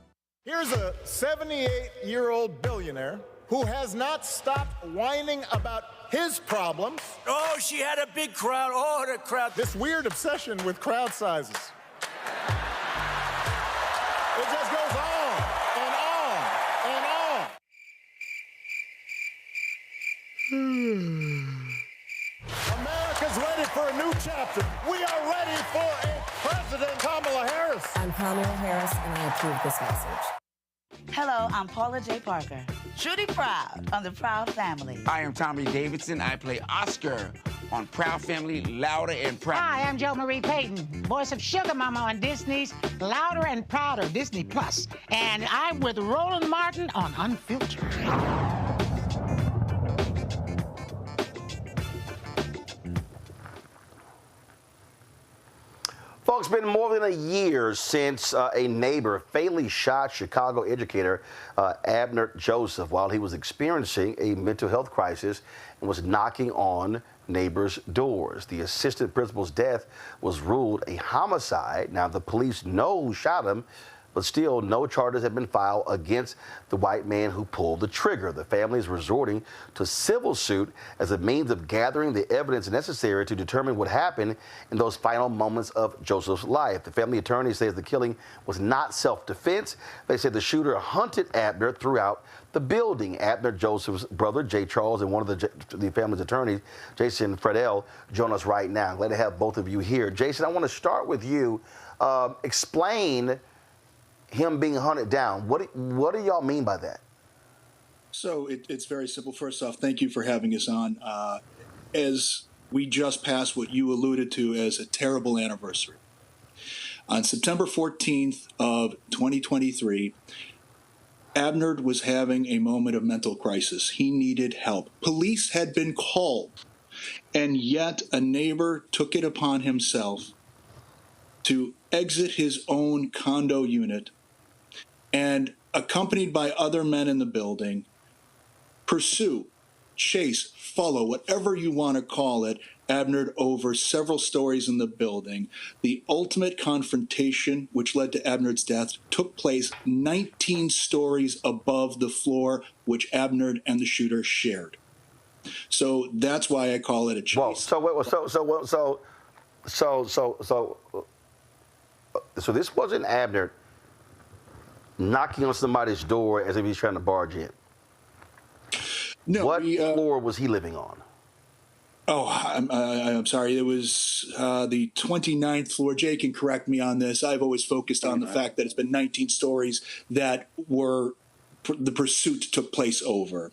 [SPEAKER 16] Here's a 78-year-old billionaire who has not stopped whining about his problems.
[SPEAKER 3] Oh, she had a big crowd. Oh, the crowd.
[SPEAKER 16] This weird obsession with crowd sizes. It just goes on and on and on. America's ready for a new chapter. We are ready for a President Kamala Harris.
[SPEAKER 11] I'm Kamala Harris, and I approve this message.
[SPEAKER 4] Hello, I'm Paula J. Parker. Truly proud on the Proud Family.
[SPEAKER 18] I am Tommy Davidson. I play Oscar on Proud Family, Louder and Proud.
[SPEAKER 22] Hi, I'm Jo Marie Payton, voice of Sugar Mama on Disney's Louder and Prouder, Disney Plus. And I'm with Roland Martin on Unfiltered.
[SPEAKER 1] Folks, it's been more than a year since a neighbor fatally shot Chicago educator Abner Joseph while he was experiencing a mental health crisis and was knocking on neighbors' doors. The assistant principal's death was ruled a homicide. Now, the police know who shot him, but still no charges have been filed against the white man who pulled the trigger. The family is resorting to civil suit as a means of gathering the evidence necessary to determine what happened in those final moments of Joseph's life. The family attorney says the killing was not self-defense. They said the shooter hunted Abner throughout the building. Abner Joseph's brother, Jay Charles, and one of the family's attorneys, Jason Fredell, join us right now. Glad to have both of you here. Jason, I want to start with you. Explain him being hunted down. What do y'all mean by that?
[SPEAKER 2] So it's very simple. First off, thank you for having us on. As we just passed what you alluded to as a terrible anniversary. On September 14th of 2023, Abner was having a moment of mental crisis. He needed help. Police had been called, and yet a neighbor took it upon himself to exit his own condo unit and, accompanied by other men in the building, pursue, chase, follow, whatever you want to call it, Abner over several stories in the building. The ultimate confrontation, which led to Abner's death, took place 19 stories above the floor which Abner and the shooter shared. So that's why I call it a chase.
[SPEAKER 1] Whoa. So this wasn't Abner knocking on somebody's door as if he's trying to barge in.
[SPEAKER 2] No.
[SPEAKER 1] What floor was he living on?
[SPEAKER 2] Oh, I'm sorry. It was the 29th floor. Jay can correct me on this. I've always focused on the fact that it's been 19 stories that were the pursuit took place over.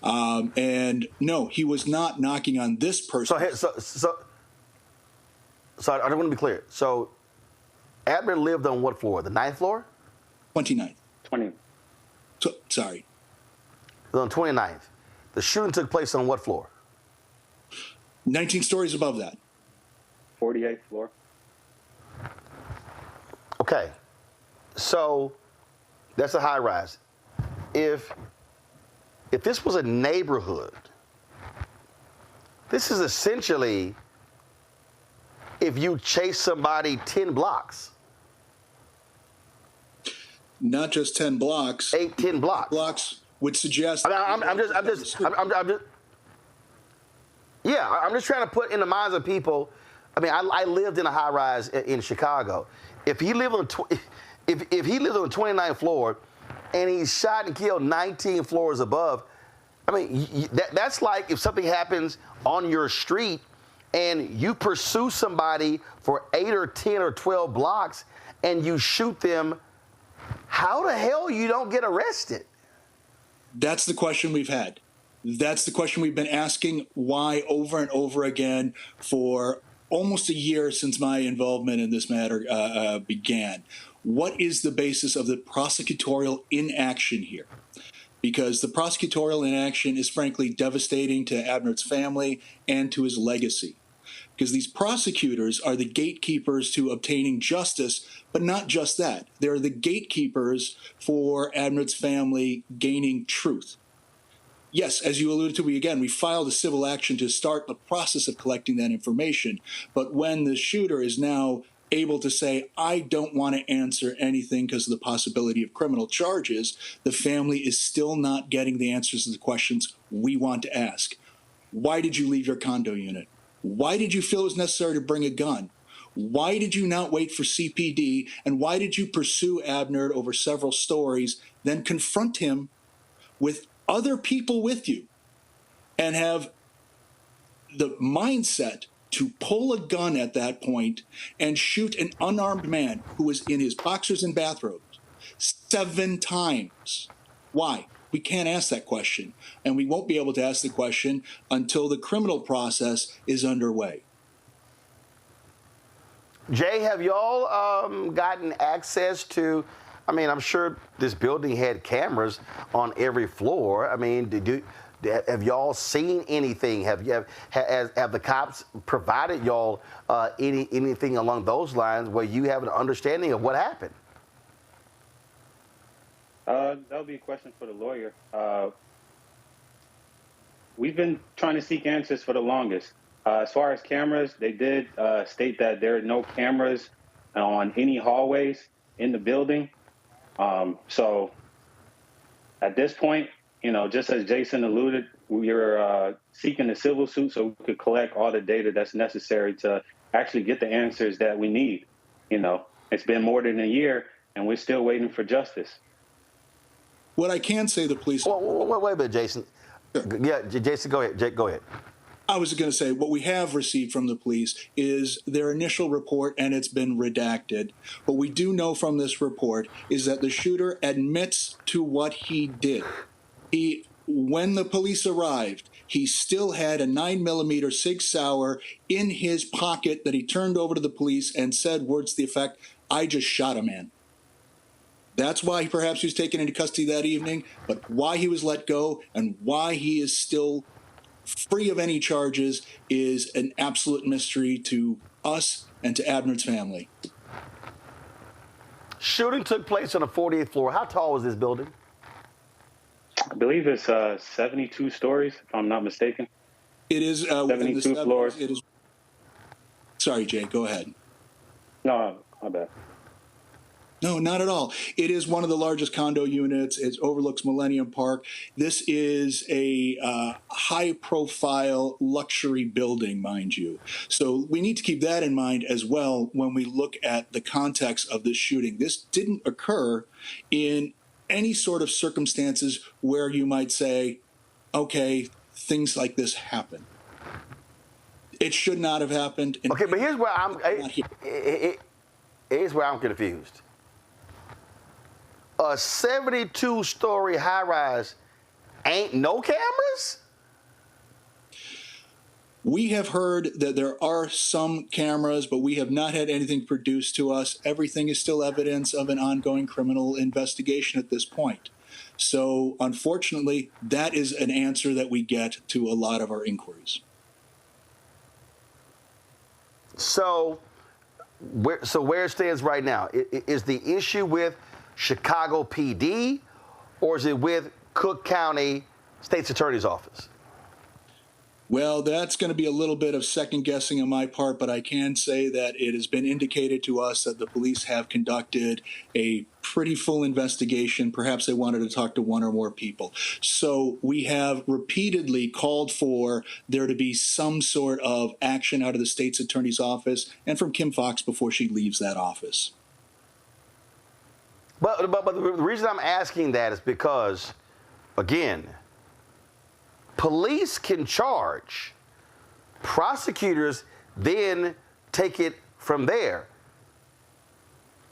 [SPEAKER 2] And no, he was not knocking on this person.
[SPEAKER 1] So I don't want to be clear. So Abner lived on what floor? The 9th floor?
[SPEAKER 2] 29th.
[SPEAKER 21] 20.
[SPEAKER 2] So, sorry.
[SPEAKER 1] On 29th. The shooting took place on what floor?
[SPEAKER 2] 19 stories above that.
[SPEAKER 21] 48th floor.
[SPEAKER 1] Okay. So that's a high rise. If this was a neighborhood, this is essentially if you chase somebody 10 blocks.
[SPEAKER 2] Not just 10 blocks.
[SPEAKER 1] 10 blocks.
[SPEAKER 2] Blocks would suggest.
[SPEAKER 1] I'm just trying to put in the minds of people. I mean, I lived in a high rise in Chicago. If he lived on if he lived on the 29th floor, and he's shot and killed 19 floors above, I mean, that's like if something happens on your street and you pursue somebody for 8 or 10 or 12 blocks and you shoot them. How the hell you don't get arrested?
[SPEAKER 2] That's the question we've had. That's the question we've been asking why over and over again for almost a year since my involvement in this matter began. What is the basis of the prosecutorial inaction here? Because the prosecutorial inaction is frankly devastating to Abner's family and to his legacy. Because these prosecutors are the gatekeepers to obtaining justice, but not just that. They're the gatekeepers for Abner's family gaining truth. Yes, as you alluded to, we filed a civil action to start the process of collecting that information. But when the shooter is now able to say, I don't want to answer anything because of the possibility of criminal charges, the family is still not getting the answers to the questions we want to ask. Why did you leave your condo unit? Why did you feel it was necessary to bring a gun? Why did you not wait for CPD? And why did you pursue Abner over several stories, then confront him with other people with you and have the mindset to pull a gun at that point and shoot an unarmed man who was in his boxers and bathrobes 7 times? Why? We can't ask that question, and we won't be able to ask the question until the criminal process is underway.
[SPEAKER 1] Jay, have y'all gotten access to, I mean, I'm sure this building had cameras on every floor. I mean, Have y'all seen anything? Have the cops provided y'all anything along those lines where you have an understanding of what happened?
[SPEAKER 21] That'll be a question for the lawyer. We've been trying to seek answers for the longest. As far as cameras, they did state that there are no cameras on any hallways in the building. So at this point, you know, just as Jason alluded, we are seeking a civil suit so we could collect all the data that's necessary to actually get the answers that we need. You know, it's been more than a year and we're still waiting for justice.
[SPEAKER 2] What I can say, the police...
[SPEAKER 1] Wait a minute, Jason. Yeah, Jason, go ahead. Jake, go ahead.
[SPEAKER 2] I was going to say, what we have received from the police is their initial report, and it's been redacted. What we do know from this report is that the shooter admits to what he did. When the police arrived, he still had a 9mm Sig Sauer in his pocket that he turned over to the police and said words to the effect, "I just shot a man." That's why perhaps he was taken into custody that evening, but why he was let go and why he is still free of any charges is an absolute mystery to us and to Abner's family.
[SPEAKER 1] Shooting took place on the 48th floor. How tall was this building?
[SPEAKER 21] I believe it's 72 stories, if I'm not mistaken.
[SPEAKER 2] It is
[SPEAKER 21] 72 floors.
[SPEAKER 2] It is. Sorry, Jay, go ahead.
[SPEAKER 21] No, my bad.
[SPEAKER 2] No, not at all. It is one of the largest condo units. It overlooks Millennium Park. This is a high-profile luxury building, mind you. So we need to keep that in mind as well when we look at the context of this shooting. This didn't occur in any sort of circumstances where you might say, okay, things like this happen. It should not have happened.
[SPEAKER 1] Okay, but here's where I'm confused. A 72-story high-rise ain't no cameras?
[SPEAKER 2] We have heard that there are some cameras, but we have not had anything produced to us. Everything is still evidence of an ongoing criminal investigation at this point. So, unfortunately, that is an answer that we get to a lot of our inquiries.
[SPEAKER 1] So where it stands right now, is the issue with Chicago PD, or is it with Cook County State's Attorney's Office?
[SPEAKER 2] Well, that's going to be a little bit of second guessing on my part, but I can say that it has been indicated to us that the police have conducted a pretty full investigation. Perhaps they wanted to talk to one or more people. So we have repeatedly called for there to be some sort of action out of the state's attorney's office and from Kim Foxx before she leaves that office.
[SPEAKER 1] But the reason I'm asking that is because, again, police can charge. Prosecutors then take it from there.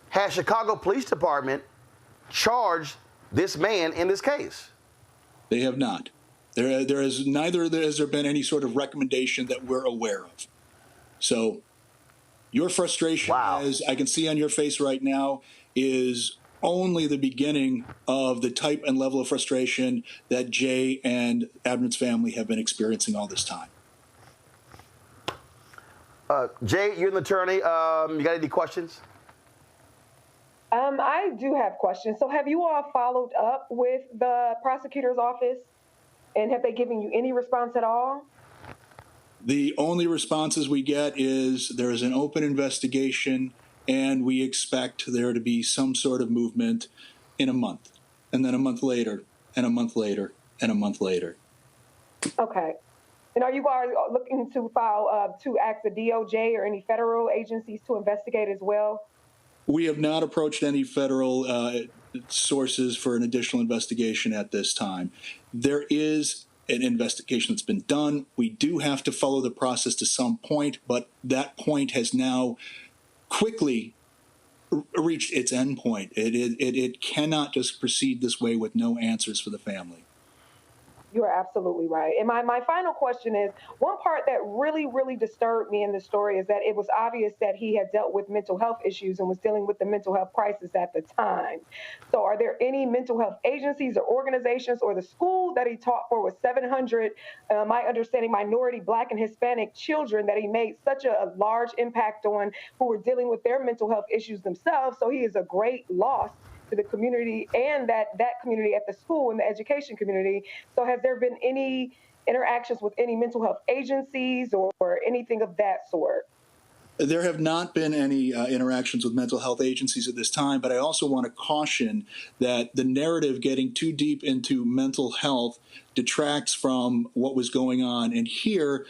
[SPEAKER 1] Has Chicago Police Department charged this man in this case?
[SPEAKER 2] They have not. There has there been any sort of recommendation that we're aware of. So your frustration, as I can see on your face right now, is only the beginning of the type and level of frustration that Jay and Abner's family have been experiencing all this time.
[SPEAKER 1] Jay, you're an attorney. You got any questions?
[SPEAKER 19] I do have questions. So have you all followed up with the prosecutor's office, and have they given you any response at all?
[SPEAKER 2] The only responses we get is there is an open investigation, and we expect there to be some sort of movement in a month, and then a month later, and a month later, and a month later.
[SPEAKER 19] Okay. And are you guys looking to file to ask the DOJ or any federal agencies to investigate as well?
[SPEAKER 2] We have not approached any federal sources for an additional investigation at this time. There is an investigation that's been done. We do have to follow the process to some point, but that point has now quickly reached its end point. It cannot just proceed this way with no answers for the family.
[SPEAKER 19] You are absolutely right. And my final question is, one part that really disturbed me in the story is that it was obvious that he had dealt with mental health issues and was dealing with the mental health crisis at the time. So are there any mental health agencies or organizations, or the school that he taught for with 700, my understanding, minority, Black and Hispanic children that he made such a large impact on, who were dealing with their mental health issues themselves? So he is a great loss to the community and that community at the school and the education community. So has there been any interactions with any mental health agencies or anything of that sort?
[SPEAKER 2] There have not been any interactions with mental health agencies at this time, but I also want to caution that the narrative getting too deep into mental health detracts from what was going on. And here,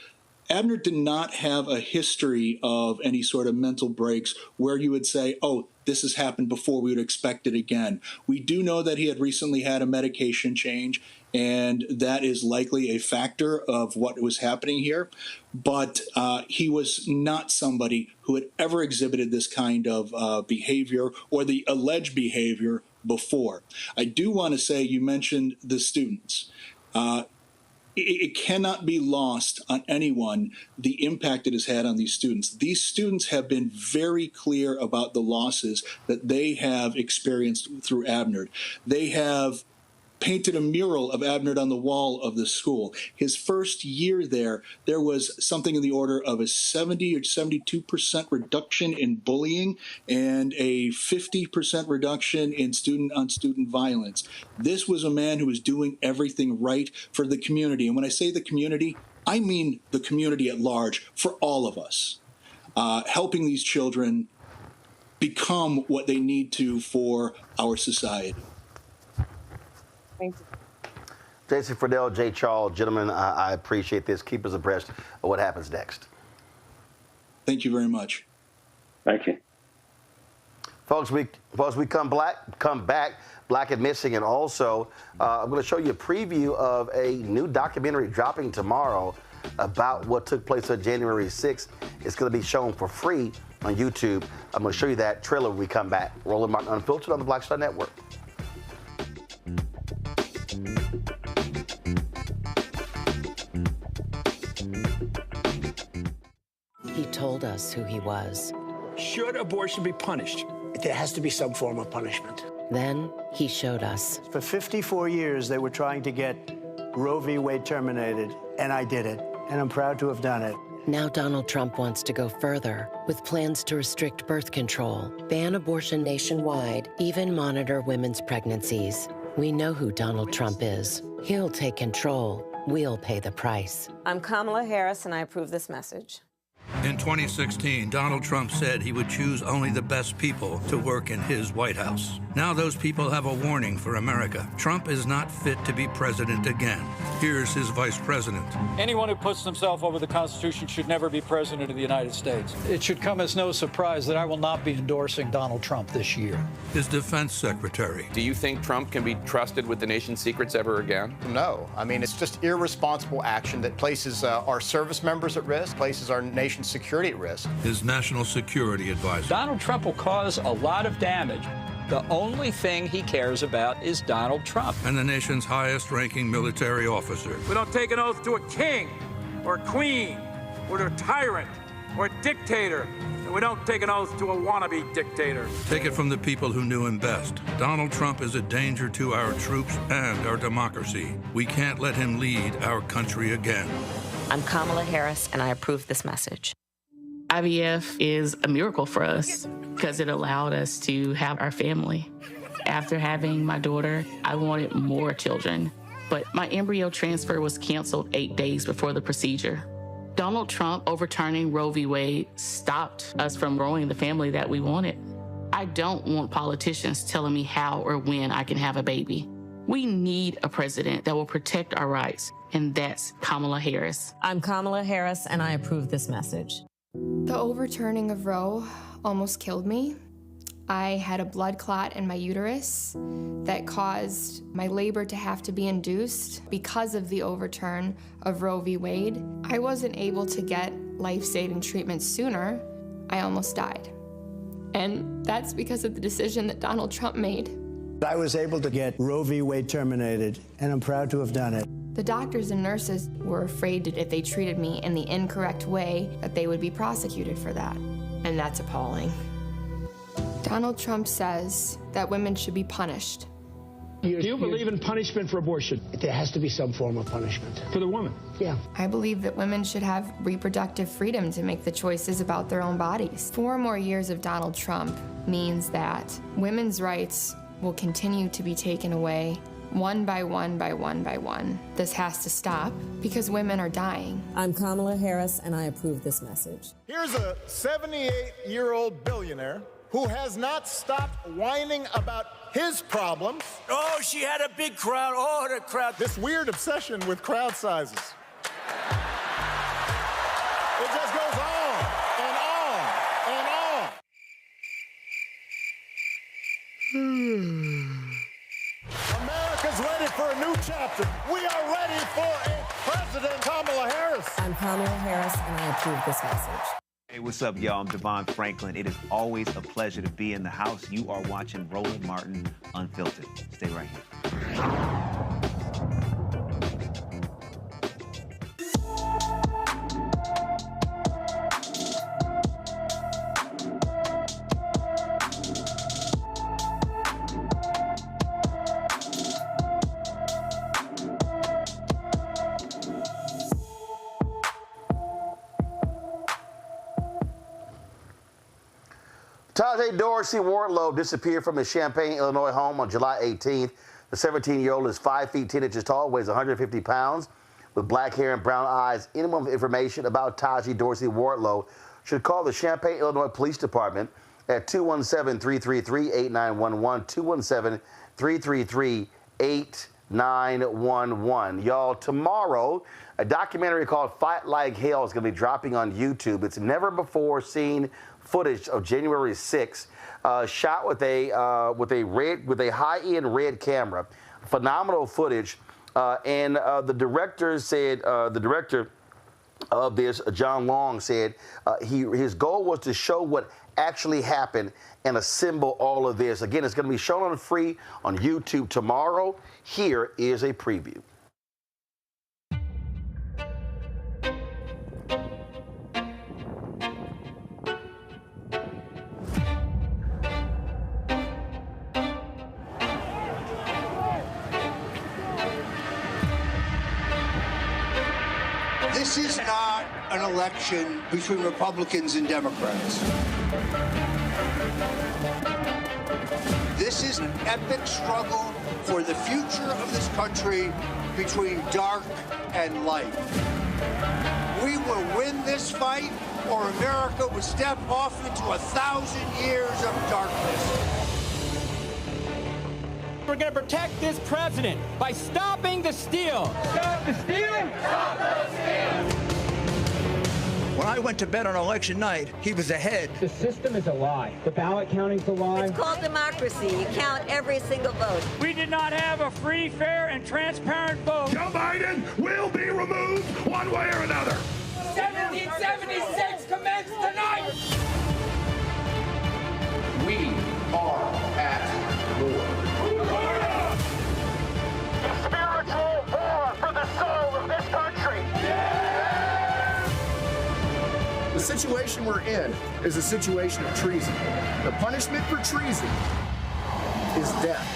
[SPEAKER 2] Abner did not have a history of any sort of mental breaks where you would say, oh, this has happened before, we would expect it again. We do know that he had recently had a medication change, and that is likely a factor of what was happening here. But he was not somebody who had ever exhibited this kind of behavior or the alleged behavior before. I do want to say, you mentioned the students. It cannot be lost on anyone the impact it has had on these students. These students have been very clear about the losses that they have experienced through Abner. They have painted a mural of Abner on the wall of the school. His first year there was something in the order of a 70 or 72% reduction in bullying and a 50% reduction in student-on-student violence. This was a man who was doing everything right for the community. And when I say the community, I mean the community at large, for all of us, helping these children become what they need to for our society.
[SPEAKER 19] Thank you.
[SPEAKER 1] Jason Friedel, Jay Charles, gentlemen, I appreciate this. Keep us abreast of what happens next.
[SPEAKER 2] Thank you very much.
[SPEAKER 21] Thank you.
[SPEAKER 1] Folks, we come back, Black and Missing, and also I'm going to show you a preview of a new documentary dropping tomorrow about what took place on January 6th. It's going to be shown for free on YouTube. I'm going to show you that trailer when we come back. Roland Martin Unfiltered on the Black Star Network.
[SPEAKER 5] He told us who he was.
[SPEAKER 17] Should abortion be punished? There has to be some form of punishment.
[SPEAKER 5] Then he showed us.
[SPEAKER 14] For 54 years, they were trying to get Roe v. Wade terminated, and I did it, and I'm proud to have done it.
[SPEAKER 5] Now Donald Trump wants to go further with plans to restrict birth control, ban abortion nationwide, even monitor women's pregnancies. We know who Donald Trump is. He'll take control. We'll pay the price.
[SPEAKER 11] I'm Kamala Harris, and I approve this message.
[SPEAKER 7] In 2016, Donald Trump said he would choose only the best people to work in his White House. Now those people have a warning for America. Trump is not fit to be president again. Here's his vice president.
[SPEAKER 8] Anyone who puts himself over the Constitution should never be president of the United States. It should come as no surprise that I will not be endorsing Donald Trump this year.
[SPEAKER 7] His defense secretary.
[SPEAKER 9] Do you think Trump can be trusted with the nation's secrets ever again?
[SPEAKER 10] No. I mean, it's just irresponsible action that places our service members at risk, places our nation's security at risk.
[SPEAKER 7] His national security advisor.
[SPEAKER 15] Donald Trump will cause a lot of damage. The only thing he cares about is Donald Trump.
[SPEAKER 7] And the nation's highest-ranking military officer.
[SPEAKER 6] We don't take an oath to a king or a queen or to a tyrant or a dictator. And we don't take an oath to a wannabe dictator.
[SPEAKER 7] Take it from the people who knew him best. Donald Trump is a danger to our troops and our democracy. We can't let him lead our country again.
[SPEAKER 11] I'm Kamala Harris, and I approve this message.
[SPEAKER 12] IVF is a miracle for us because it allowed us to have our family. After having my daughter, I wanted more children, but my embryo transfer was canceled 8 days before the procedure. Donald Trump overturning Roe v. Wade stopped us from growing the family that we wanted. I don't want politicians telling me how or when I can have a baby. We need a president that will protect our rights, and that's Kamala Harris.
[SPEAKER 11] I'm Kamala Harris, and I approve this message.
[SPEAKER 13] The overturning of Roe almost killed me. I had a blood clot in my uterus that caused my labor to have to be induced because of the overturn of Roe v. Wade. I wasn't able to get life-saving treatment sooner. I almost died. And that's because of the decision that Donald Trump made.
[SPEAKER 14] I was able to get Roe v. Wade terminated, and I'm proud to have done it.
[SPEAKER 13] The doctors and nurses were afraid that if they treated me in the incorrect way, that they would be prosecuted for that. And that's appalling. Donald Trump says that women should be punished.
[SPEAKER 17] Do you believe in punishment for abortion? There has to be some form of punishment for the woman. Yeah.
[SPEAKER 13] I believe that women should have reproductive freedom to make the choices about their own bodies. 4 more years of Donald Trump means that women's rights will continue to be taken away one by one by one by one. This has to stop because women are dying.
[SPEAKER 11] I'm Kamala Harris, and I approve this message.
[SPEAKER 16] Here's a 78-year-old billionaire who has not stopped whining about his problems.
[SPEAKER 3] Oh, she had a big crowd. Oh, the crowd.
[SPEAKER 16] This weird obsession with crowd sizes. It just goes on and on and on. America's ready for a new chapter. We are ready for a President Kamala Harris.
[SPEAKER 11] I'm Kamala Harris, and I approve this message.
[SPEAKER 20] Hey, what's up, y'all? I'm Devon Franklin. It is always a pleasure to be in the house. You are watching Roland Martin Unfiltered. Stay right here.
[SPEAKER 1] Tajay Dorsey Wardlow disappeared from his Champaign, Illinois home on July 18th. The 17-year-old is 5 feet 10 inches tall, weighs 150 pounds, with black hair and brown eyes. Anyone with information about Tajay Dorsey Wardlow should call the Champaign, Illinois Police Department at 217-333-8911, 217-333-8911. Y'all, tomorrow, a documentary called Fight Like Hell is going to be dropping on YouTube. It's never before seen footage of January 6th, shot with a high-end red camera. Phenomenal footage, and the director of this, John Long, said his goal was to show what actually happened and assemble all of this. Again, it's going to be shown on free on YouTube tomorrow. Here is a preview.
[SPEAKER 23] This is not an election between Republicans and Democrats. This is an epic struggle for the future of this country between dark and light. We will win this fight, or America will step off into 1,000 years of darkness.
[SPEAKER 3] We're going to protect this president by stopping the steal. Stop the steal! Stop the steal! When I went to bed on election night, he was ahead.
[SPEAKER 24] The system is a lie. The ballot counting's a lie.
[SPEAKER 25] It's called democracy. You count every single vote.
[SPEAKER 6] We did not have a free, fair, and transparent vote.
[SPEAKER 26] Joe Biden will be removed one way or another.
[SPEAKER 3] 1776 commenced tonight!
[SPEAKER 23] We are at war.
[SPEAKER 3] Spiritual war for the soul of this country.
[SPEAKER 23] The situation we're in is a situation of treason. The punishment for treason is death.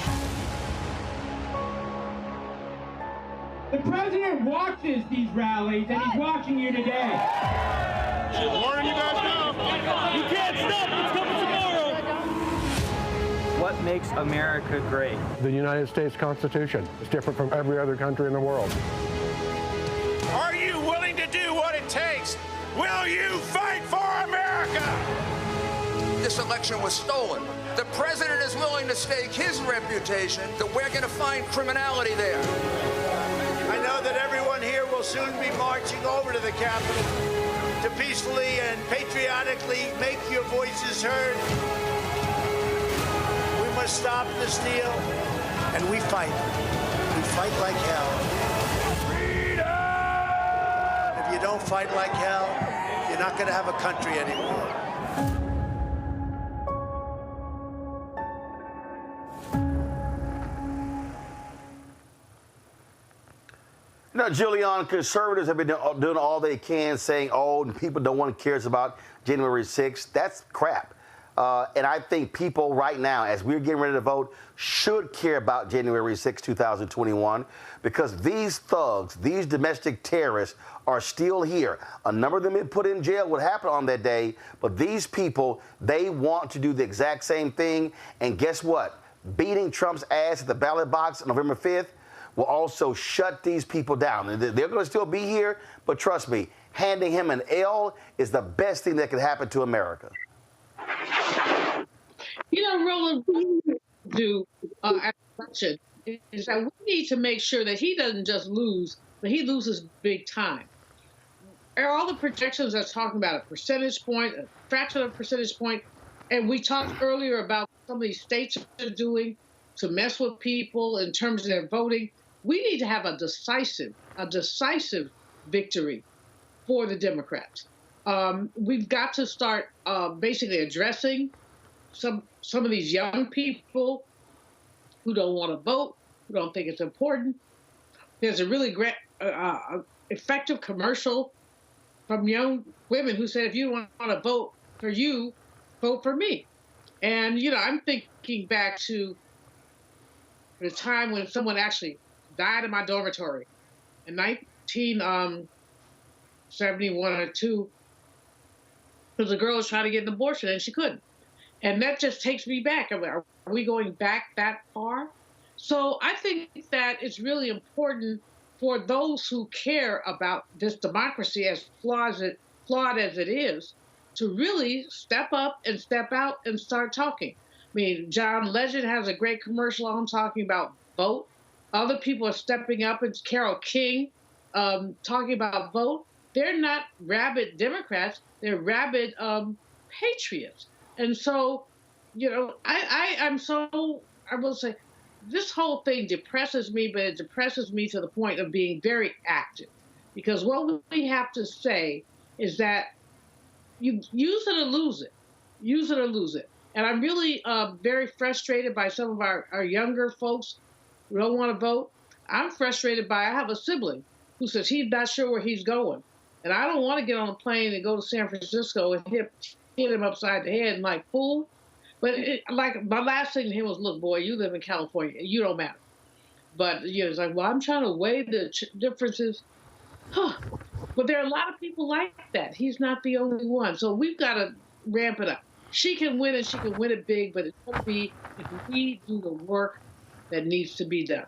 [SPEAKER 24] The president watches these rallies, and he's watching you today.
[SPEAKER 3] Warren, you guys know. You can't stop. It's coming tomorrow.
[SPEAKER 27] What makes America great?
[SPEAKER 17] The United States Constitution is different from every other country in the world.
[SPEAKER 3] Are you willing to do what it takes? Will you fight for America?
[SPEAKER 23] This election was stolen. The president is willing to stake his reputation that we're going to find criminality there. I know that everyone here will soon be marching over to the Capitol to peacefully and patriotically make your voices heard. We must stop the steal, and we fight. We fight like hell. Freedom! If you don't fight like hell, you're not going to have a country anymore.
[SPEAKER 1] Now, Julian, conservatives have been doing all they can, saying, oh, people don't want to care about January 6th. That's crap. And I think people right now, as we're getting ready to vote, should care about January 6, 2021, because these thugs, these domestic terrorists are still here. A number of them been put in jail. What happened on that day? But these people, they want to do the exact same thing. And guess what? Beating Trump's ass at the ballot box on November 5th will also shut these people down. And they're going to still be here, but trust me, handing him an L is the best thing that could happen to America.
[SPEAKER 2] You know, Roland, what we do at the election is that we need to make sure that he doesn't just lose, but he loses big time. All the projections are talking about a percentage point, a fraction of a percentage point, and we talked earlier about some of these states are doing to mess with people in terms of their voting. We need to have a decisive victory for the Democrats. We've got to start basically addressing some of these young people who don't want to vote, who don't think it's important. There's a really great, effective commercial from young women who said, if you want to vote for you, vote for me. And, you know, I'm thinking back to the time when someone actually died in my dormitory in 1971 or 2, because the girl was trying to get an abortion and she couldn't. And that just takes me back. Are we going back that far? So I think that it's really important for those who care about this democracy, as flawed as it is, to really step up and step out and start talking. I mean, John Legend has a great commercial on talking about vote. Other people are stepping up. It's Carole King talking about vote. They're not rabid Democrats. They're rabid patriots. And so, you know, I will say, this whole thing depresses me, but it depresses me to the point of being very active. Because what we have to say is that you use it or lose it. Use it or lose it. And I'm really very frustrated by some of our younger folks who don't want to vote. I'm frustrated by, I have a sibling who says he's not sure where he's going. And I don't want to get on a plane and go to San Francisco and hit him upside the head and like, fool. But like my last thing to him was, look, boy, you live in California. You don't matter. But you know, it's like, well, I'm trying to weigh the differences. But there are a lot of people like that. He's not the only one. So we've got to ramp it up. She can win and she can win it big, but it's going to be if we do the work that needs to be done.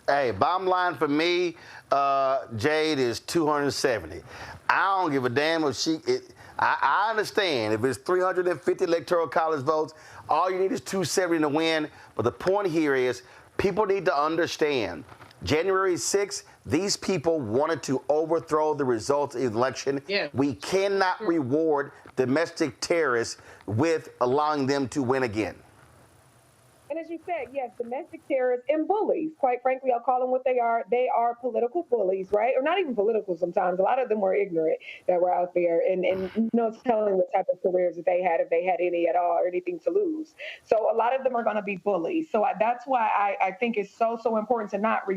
[SPEAKER 1] Hey, bottom line for me, Jade, is 270. I don't give a damn if I understand if it's 350 electoral college votes, all you need is 270 to win. But the point here is people need to understand January 6th, these people wanted to overthrow the results of the election. Yeah. We cannot reward domestic terrorists with allowing them to win again.
[SPEAKER 4] And as you said, yes, domestic terrorists and bullies. Quite frankly, I'll call them what they are. They are political bullies, right? Or not even political sometimes. A lot of them were ignorant that were out there and no telling what type of careers that they had, if they had any at all or anything to lose. So a lot of them are going to be bullies. So that's why I think it's so important to not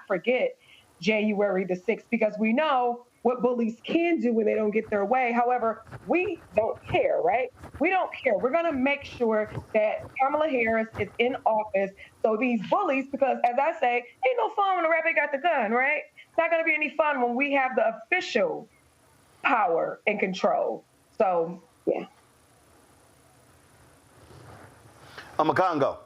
[SPEAKER 4] forget January the 6th, because we know what bullies can do when they don't get their way. However, we don't care, right? We don't care. We're going to make sure that Kamala Harris is in office. So these bullies, because as I say, ain't no fun when the rabbit got the gun, right? It's not going to be any fun when we have the official power and control. So, yeah.
[SPEAKER 1] Congo.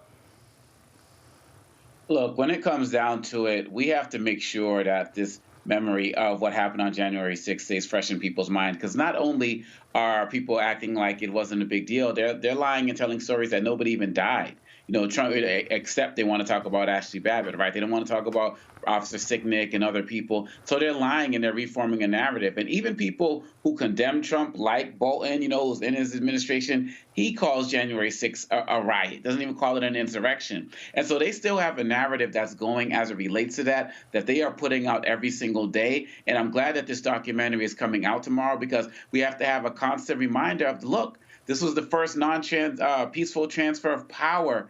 [SPEAKER 5] Look, when it comes down to it, we have to make sure that this memory of what happened on January 6th stays fresh in people's mind, because not only are people acting like it wasn't a big deal, they're lying and telling stories that nobody even died. You know, Trump, except they want to talk about Ashley Babbitt, right? They don't want to talk about Officer Sicknick and other people. So they're lying and they're reforming a narrative. And even people who condemn Trump, like Bolton, you know, who's in his administration, he calls January 6th a riot, doesn't even call it an insurrection. And so they still have a narrative that's going as it relates to that they are putting out every single day. And I'm glad that this documentary is coming out tomorrow, because we have to have a constant reminder of, look, this was the first peaceful transfer of power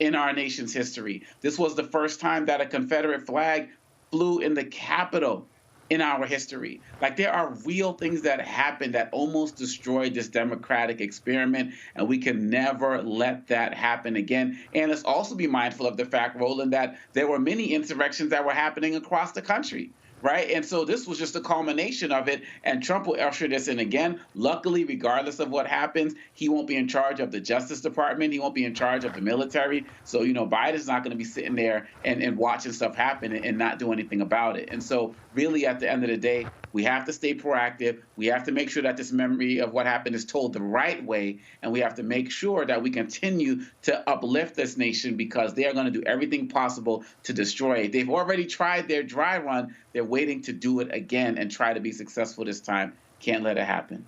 [SPEAKER 5] in our nation's history. This was the first time that a Confederate flag flew in the Capitol in our history. Like, there are real things that happened that almost destroyed this democratic experiment, and we can never let that happen again. And let's also be mindful of the fact, Roland, that there were many insurrections that were happening across the country. Right? And so this was just a culmination of it, and Trump will usher this in again. Luckily, regardless of what happens, he won't be in charge of the Justice Department. He won't be in charge of the military. So, Biden's not going to be sitting there and watching stuff happen and not do anything about it. And so really, at the end of the day, we have to stay proactive. We have to make sure that this memory of what happened is told the right way, and we have to make sure that we continue to uplift this nation, because they are going to do everything possible to destroy it. They've already tried their dry run. They're waiting to do it again and try to be successful this time. Can't let it happen.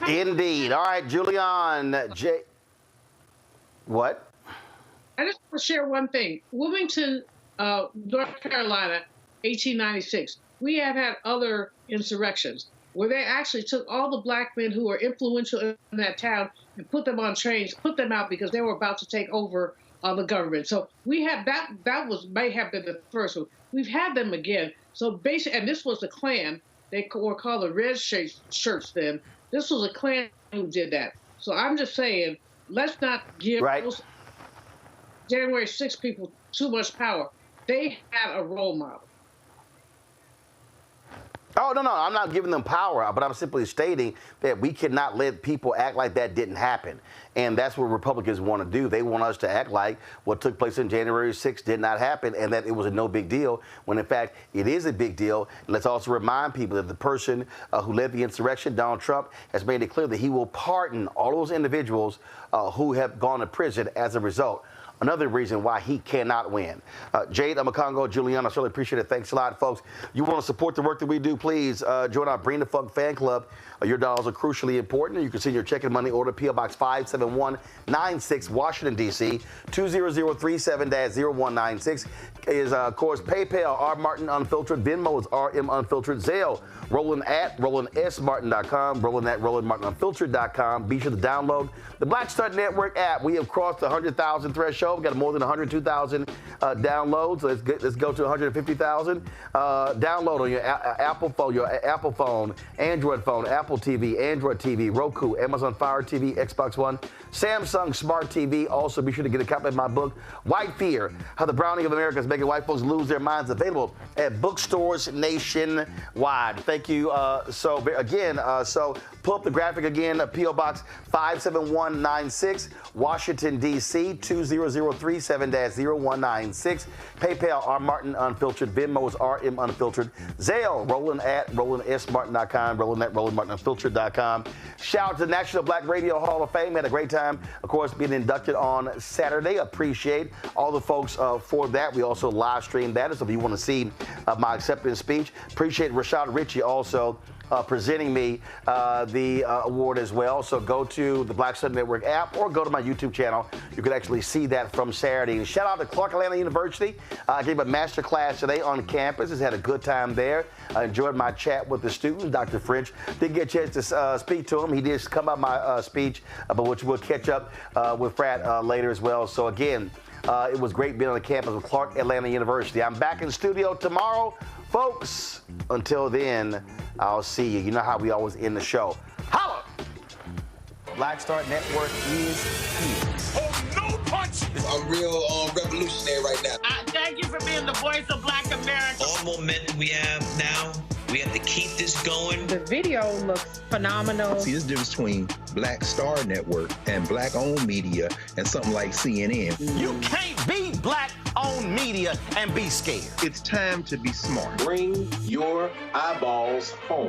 [SPEAKER 1] Indeed. All right, Julian. What?
[SPEAKER 2] I just want to share one thing. Wilmington, North Carolina, 1896. We have had other insurrections where they actually took all the black men who were influential in that town and put them on trains, put them out because they were about to take over the government. So we have that. That may have been the first one. We've had them again. So basically, and this was the Klan. They were called the Red Shirts then. This was a Klan who did that. So I'm just saying, let's not give those January 6 people too much power. They had a role model.
[SPEAKER 1] Oh, no, I'm not giving them power, but I'm simply stating that we cannot let people act like that didn't happen. And that's what Republicans want to do. They want us to act like what took place on January 6th did not happen and that it was a no big deal, when in fact it is a big deal. And let's also remind people that the person who led the insurrection, Donald Trump, has made it clear that he will pardon all those individuals who have gone to prison as a result. Another reason why he cannot win. Jade Amakongo, Juliana, I certainly appreciate it. Thanks a lot, folks. You want to support the work that we do, please join our Bring the Funk fan club. Your dollars are crucially important. You can send your check and money order, P.O. Box 57196, Washington, D.C., 20037-0196 is, of course, PayPal, R. Martin Unfiltered. Venmo is RM Unfiltered. Zelle, Roland at RolandSMartin.com, Roland at RolandMartinUnfiltered.com. Be sure to download the Black Stud Network app. We have crossed the 100,000 threshold. We've got more than 102,000 downloads. Let's go to 150,000. Download on your Apple phone, Android phone, Apple TV, Android TV, Roku, Amazon Fire TV, Xbox One, Samsung Smart TV. Also, be sure to get a copy of my book, White Fear, How the Browning of America is Making White Folks Lose Their Minds, available at bookstores nationwide. Thank you. So pull up the graphic again, P.O. Box 57196, Washington, D.C., 20037-0196. PayPal, R. Martin Unfiltered. Venmo is RM Unfiltered. Zelle, Roland at RolandSMartin.com, Roland at RolandMartinUnfiltered.com. Shout out to the National Black Radio Hall of Fame. Had a great time, of course, being inducted on Saturday. Appreciate all the folks for that. We also live streamed that. So if you want to see my acceptance speech, appreciate Rashad Ritchie also presenting me the award as well. So go to the Black Stud Network app or go to my YouTube channel. You can actually see that from Saturday. And shout out to Clark Atlanta University. I gave a master class today on campus. Just had a good time there. I enjoyed my chat with the student, Dr. French. Didn't get a chance to speak to him. He did come out my speech, but which we'll catch up with Frat later as well. So again, it was great being on the campus of Clark Atlanta University. I'm back in studio tomorrow. Folks, until then, I'll see you. You know how we always end the show. Holla! Black Star Network is here.
[SPEAKER 26] Oh, no punch!
[SPEAKER 8] I'm real revolutionary right now.
[SPEAKER 9] Thank you for being the voice of Black America.
[SPEAKER 10] All momentum we have now, we have to keep this going.
[SPEAKER 18] The video looks phenomenal.
[SPEAKER 19] See, there's a difference between Black Star Network and black-owned media and something like CNN.
[SPEAKER 1] You can't be black-owned media and be scared.
[SPEAKER 19] It's time to be smart.
[SPEAKER 21] Bring your eyeballs home.